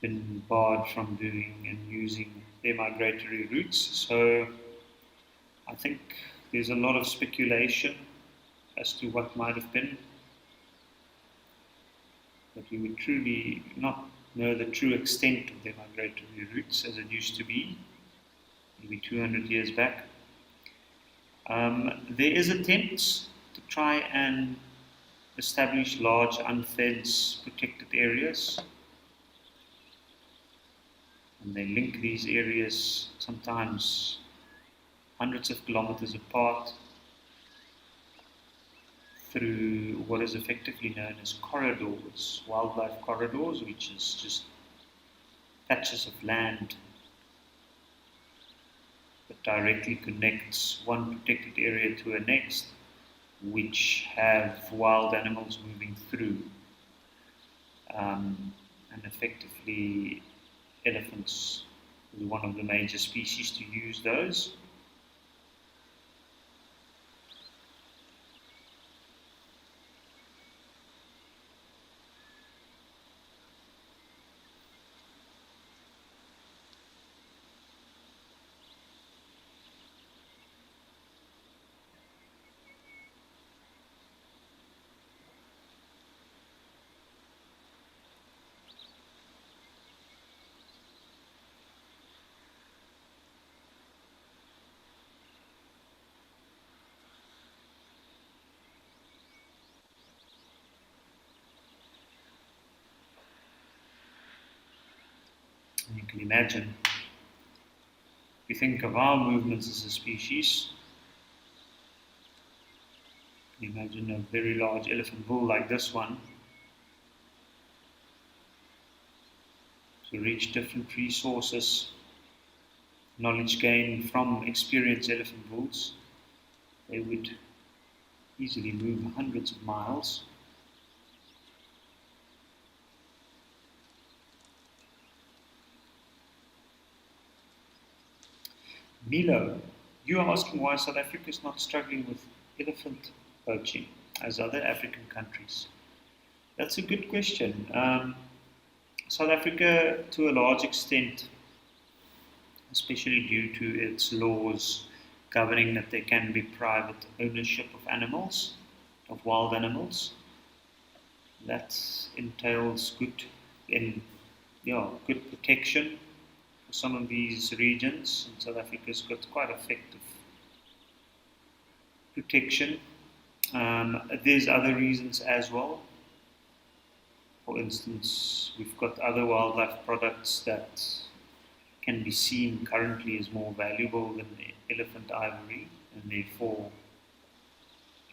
been barred from doing and using their migratory routes. So I think there's a lot of speculation as to what might have been, but we would truly not know the true extent of their migratory routes as it used to be, maybe 200 years back. There is attempts to try and establish large unfenced protected areas, and they link these areas sometimes hundreds of kilometers apart through what is effectively known as corridors, wildlife corridors, which is just patches of land that directly connects one protected area to a next, which have wild animals moving through. And effectively, elephants is one of the major species to use those. And you can imagine, if you think of our movements as a species, you imagine a very large elephant bull like this one to reach different resources, knowledge gained from experienced elephant bulls. They would easily move hundreds of miles. Milo, you are asking why South Africa is not struggling with elephant poaching as other African countries. That's a good question. South Africa, to a large extent, especially due to its laws governing that there can be private ownership of animals, of wild animals, that entails good protection for some of these regions. And South Africa's got quite effective protection. There's other reasons as well. For instance, we've got other wildlife products that can be seen currently as more valuable than elephant ivory, and therefore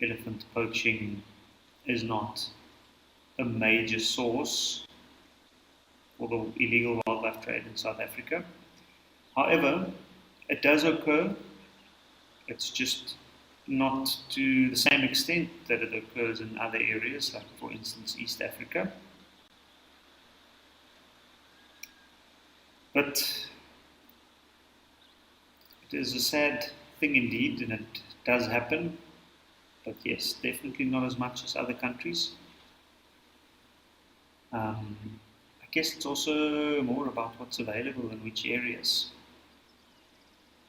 elephant poaching is not a major source for the illegal wildlife trade in South Africa. However, it does occur. It's just not to the same extent that it occurs in other areas, like for instance East Africa. But it is a sad thing indeed, and it does happen. But yes, definitely not as much as other countries. I guess it's also more about what's available in which areas.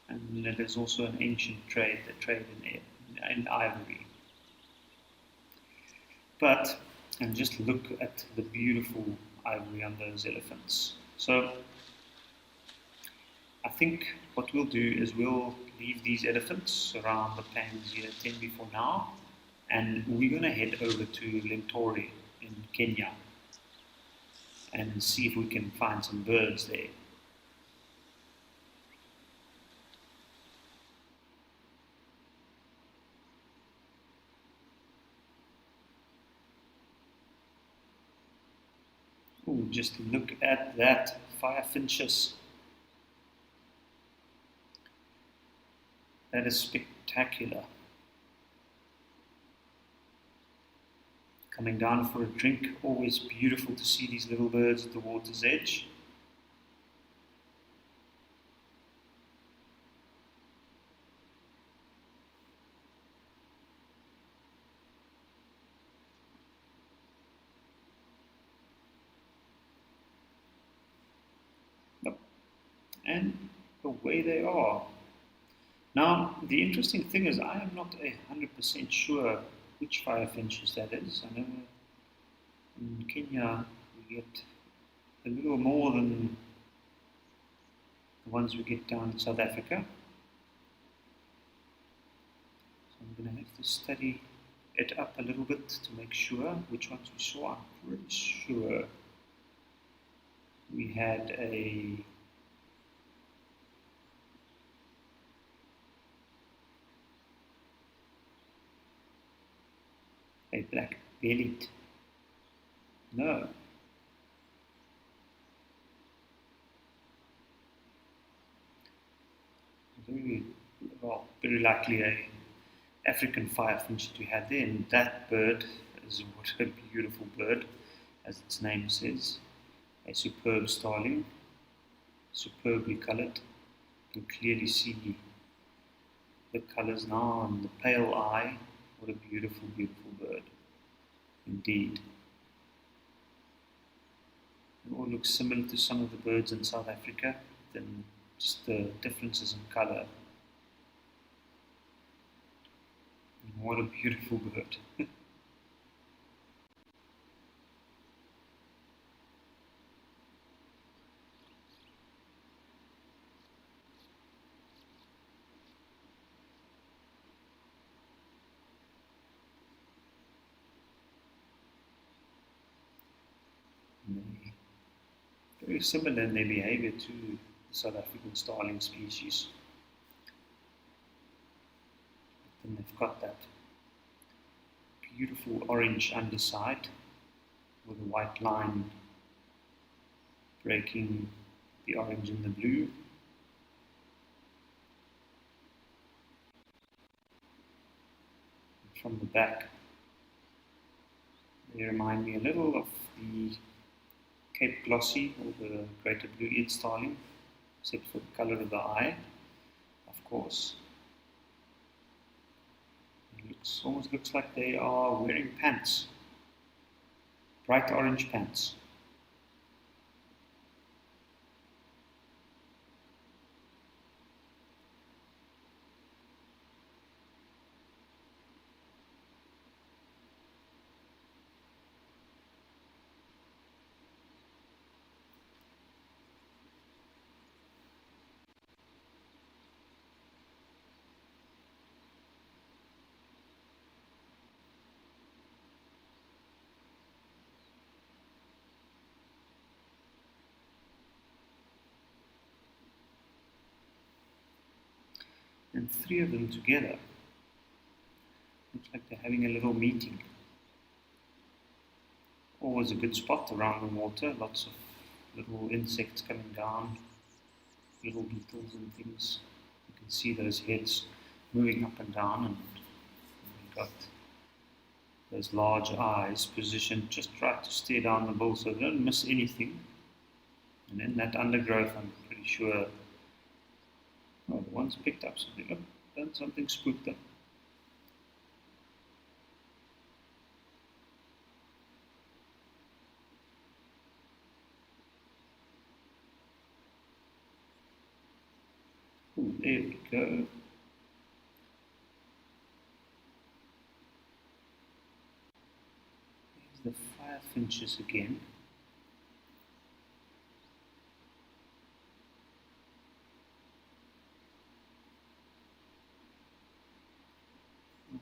And there's also an ancient trade, the trade in ivory. But, and just look at the beautiful ivory on those elephants. So I think what we'll do is we'll leave these elephants around the plains here at Tembe for now, and we're going to head over to Lentori in Kenya and see if we can find some birds there. Ooh, just look at that, firefinches. That is spectacular. Coming down for a drink, always beautiful to see these little birds at the water's edge. And away they are. Now, the interesting thing is I am not 100% sure which firefinches that is. I know in Kenya we get a little more than the ones we get down in South Africa. So I'm going to have to study it up a little bit to make sure which ones we saw. I'm pretty sure we had a black-bellied. No. Very likely a African firefinch that we had there, and that bird is what a beautiful bird, as its name says. A superb starling, superbly coloured. You can clearly see the colours now and the pale eye. What a beautiful, beautiful bird, indeed. It all looks similar to some of the birds in South Africa, then just the differences in colour. What a beautiful bird. Very similar in their behavior to the South African starling species. Then they've got that beautiful orange underside with a white line breaking the orange and the blue. And from the back, they remind me a little of the Cape Glossy or the greater blue-eared starling, except for the colour of the eye, of course. It almost looks like they are wearing pants, bright orange pants. And three of them together. Looks like they're having a little meeting. Always a good spot around the water, lots of little insects coming down, little beetles and things. You can see those heads moving up and down, and we've got those large eyes positioned just right to stare down the bill so they don't miss anything. And in that undergrowth, I'm pretty sure, oh, the one's picked up something. Oh, done something spooked them. Ooh, there we go. There's the firefinches again.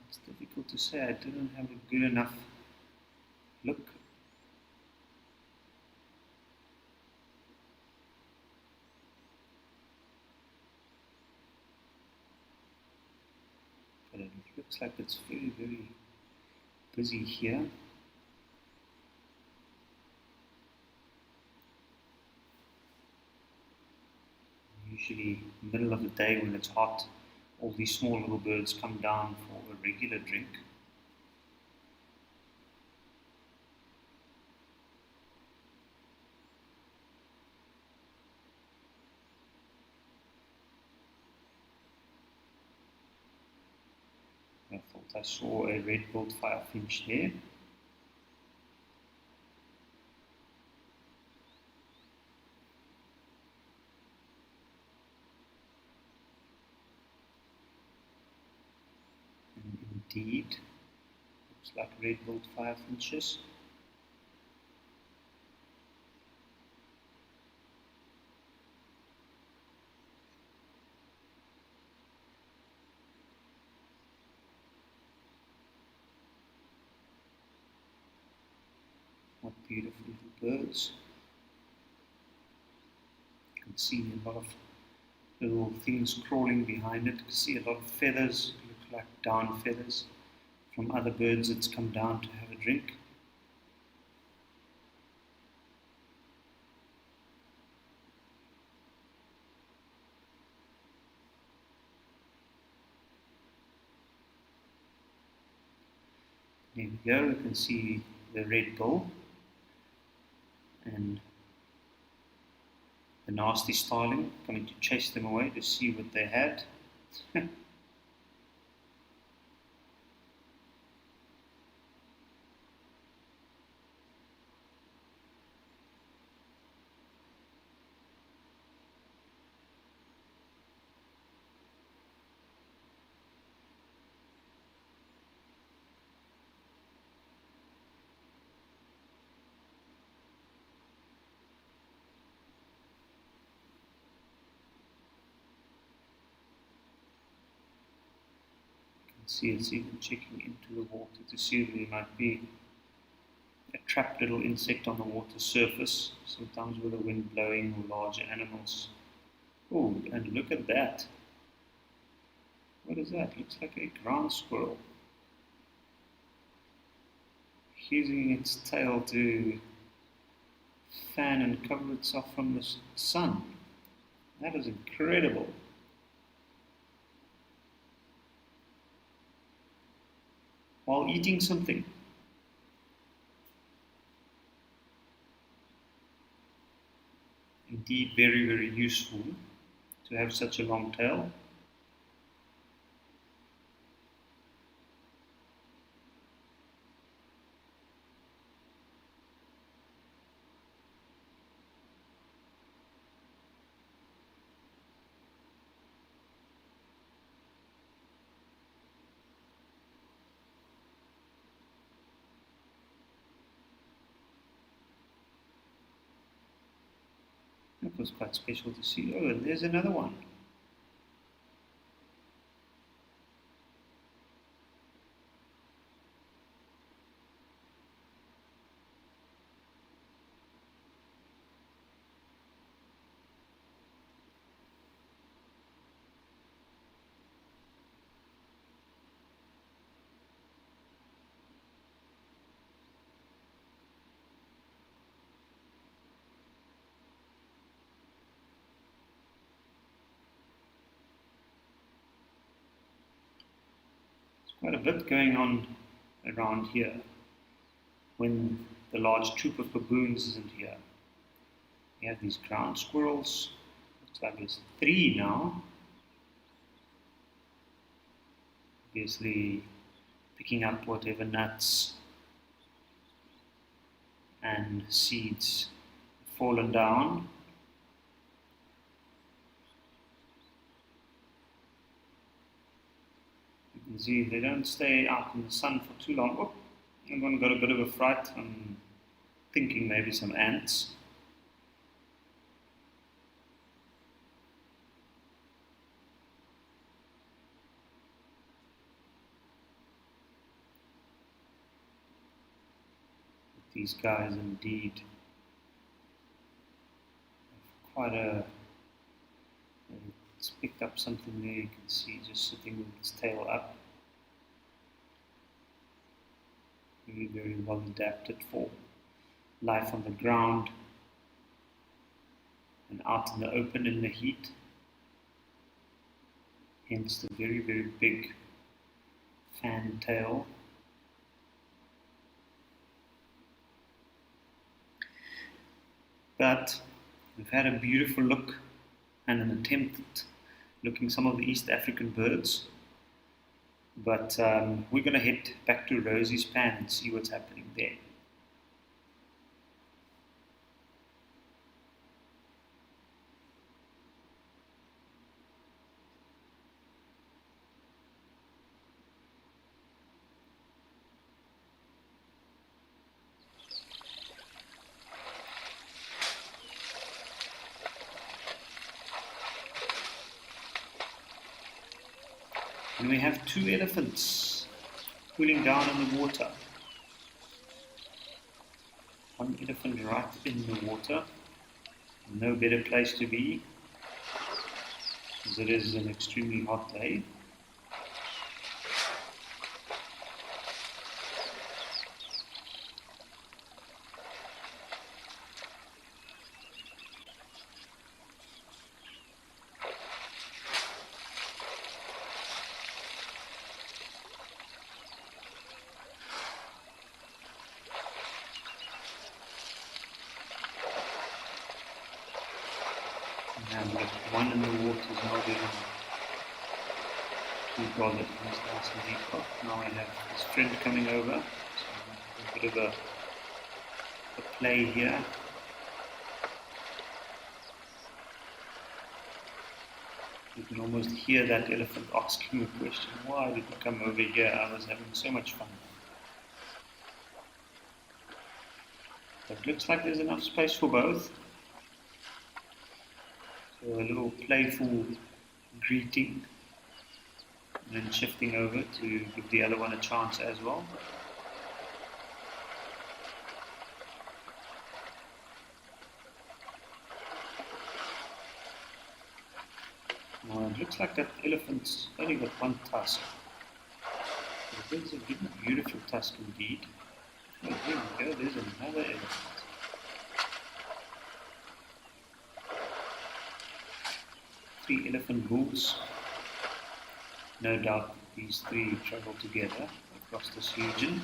It's difficult to say. I didn't have a good enough look. But it looks like it's very, very busy here. Usually middle of the day when it's hot, all these small little birds come down for a regular drink. I thought I saw a red-billed firefinch there. And indeed, looks like red-billed firefinches. What beautiful little birds. You can see a lot of little things crawling behind it. You can see a lot of feathers, look like down feathers from other birds that's come down to have a drink. There we go, you can see the red bill and the nasty starling coming to chase them away to see what they had. See, it's even checking into the water to see if there might be a trapped little insect on the water surface, sometimes with the wind blowing or larger animals. Oh, and look at that. What is that? Looks like a ground squirrel. Using its tail to fan and cover itself from the sun. That is incredible. While eating something. Indeed, very, very useful to have such a long tail. That was quite special to see. Oh, and there's another one. Quite a bit going on around here when the large troop of baboons isn't here. We have these ground squirrels. Looks like there's 3 now. Obviously picking up whatever nuts and seeds fallen down. See, they don't stay out in the sun for too long. Oh, everyone got a bit of a fright. I'm thinking maybe some ants. But these guys indeed have quite a... It's picked up something there, you can see just sitting with its tail up. Very, very well adapted for life on the ground and out in the open in the heat. Hence the very, very big fan tail. But we've had a beautiful look and an attempt at looking some of the East African birds. But we're going to head back to Rosie's pan and see what's happening there. And we have two elephants cooling down in the water. One elephant right in the water. No better place to be, as it is an extremely hot day. And we've got one in the water is not even too bothered. He's nice and deep. Oh, now we have his friend coming over. So a bit of a play here. You can almost hear that elephant asking the question, why did you come over here? I was having so much fun. But it looks like there's enough space for both. So a little playful greeting, and then shifting over to give the other one a chance as well. Well, it looks like that elephant's only got one tusk. But it is a beautiful tusk indeed. Oh, here we go, there's another elephant. Three elephant bulls. No doubt these three travel together across this region.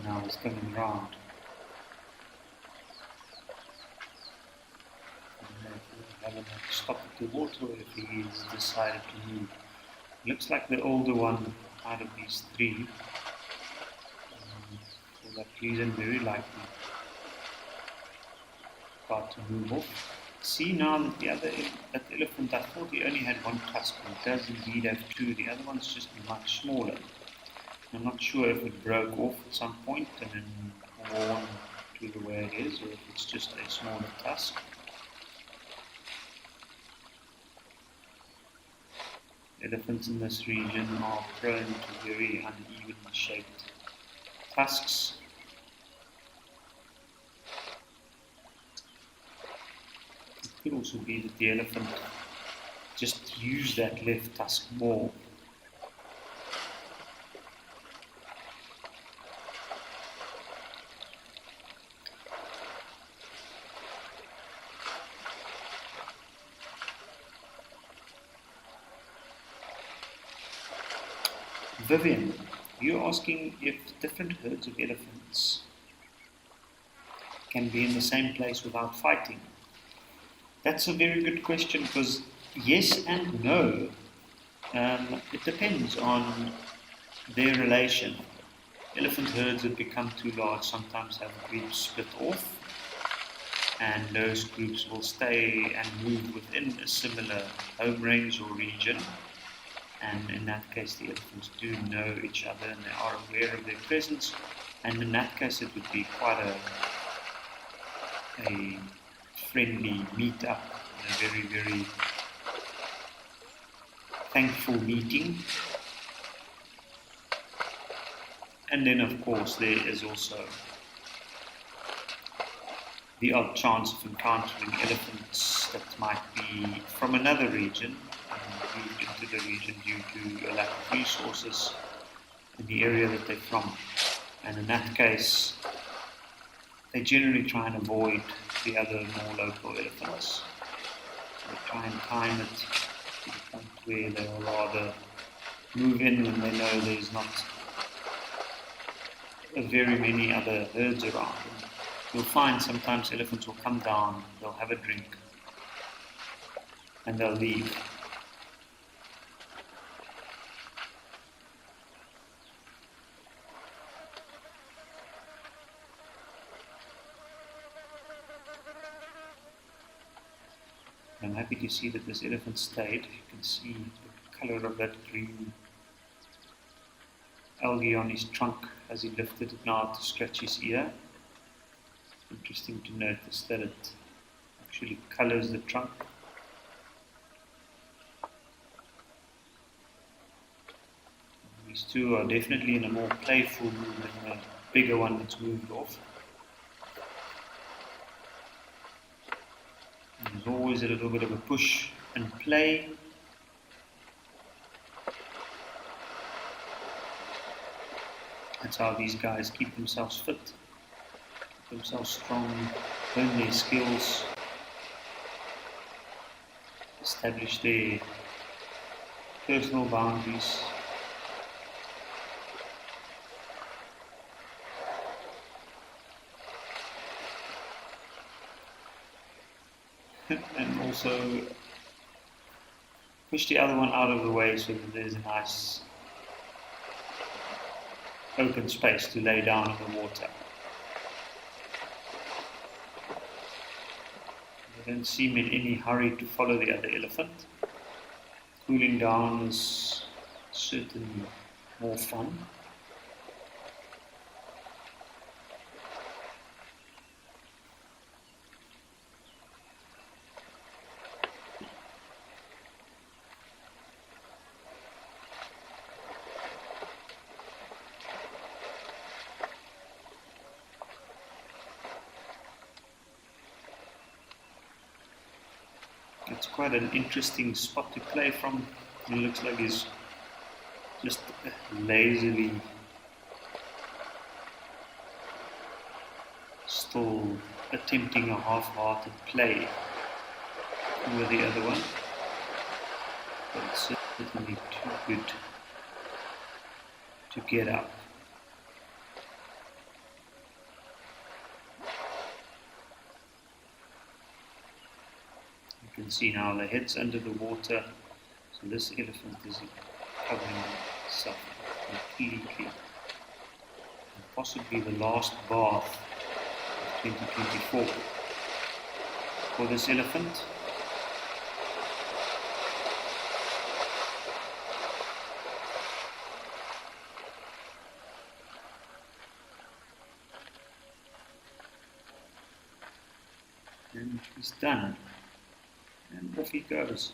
Now it's coming round. I haven't had to stop at the water if he's decided to move. Looks like the older one out of these three. For that reason, very likely about to move off. See now that that elephant, I thought he only had one tusk, but it does indeed have two. The other one's just much smaller. I'm not sure if it broke off at some point and then worn to the way it is, or if it's just a smaller tusk. Elephants in this region are prone to very uneven shaped tusks. It could also be that the elephant just used that left tusk more. Vivian, you're asking if different herds of elephants can be in the same place without fighting. That's a very good question because yes and no. It depends on their relation. Elephant herds that become too large sometimes have groups split off, and those groups will stay and move within a similar home range or region. And in that case, the elephants do know each other and they are aware of their presence. And in that case, it would be quite a friendly meet-up, a very, very thankful meeting. And then, of course, there is also the odd chance of encountering elephants that might be from another region and moved into the region due to a lack of resources in the area that they're from. And in that case, they generally try and avoid the other more local elephants. So they try and time it to the point where they will rather move in when they know there's not very many other herds around. And you'll find sometimes elephants will come down, they'll have a drink, and they'll leave. I'm happy to see that this elephant stayed. You can see the color of that green algae on his trunk as he lifted it now to scratch his ear. Interesting to notice that it actually colors the trunk. These two are definitely in a more playful mood than the bigger one that's moved off. There's always a little bit of a push and play. That's how these guys keep themselves fit, keep themselves strong, hone their skills, establish their personal boundaries. And also push the other one out of the way so that there's a nice open space to lay down in the water. They don't seem in any hurry to follow the other elephant. Cooling down is certainly more fun. It's quite an interesting spot to play from. It looks like he's just lazily still attempting a half-hearted play with the other one. But it's certainly too good to get up. You can see now the head's under the water, so this elephant is covering itself completely. And possibly the last bath of 2024 for this elephant. And he's done. And off he goes.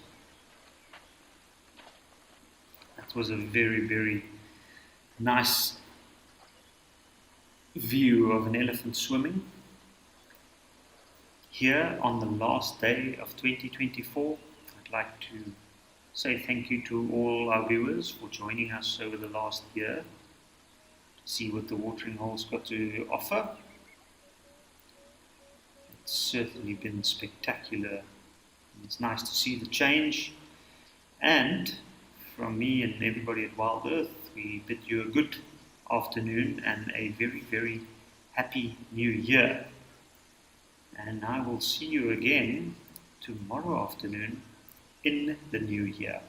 That was a very, very nice view of an elephant swimming. Here on the last day of 2024, I'd like to say thank you to all our viewers for joining us over the last year to see what the watering hole's got to offer. It's certainly been spectacular. It's nice to see the change, and from me and everybody at Wild Earth, we bid you a good afternoon and a very, very happy new year. And I will see you again tomorrow afternoon in the new year.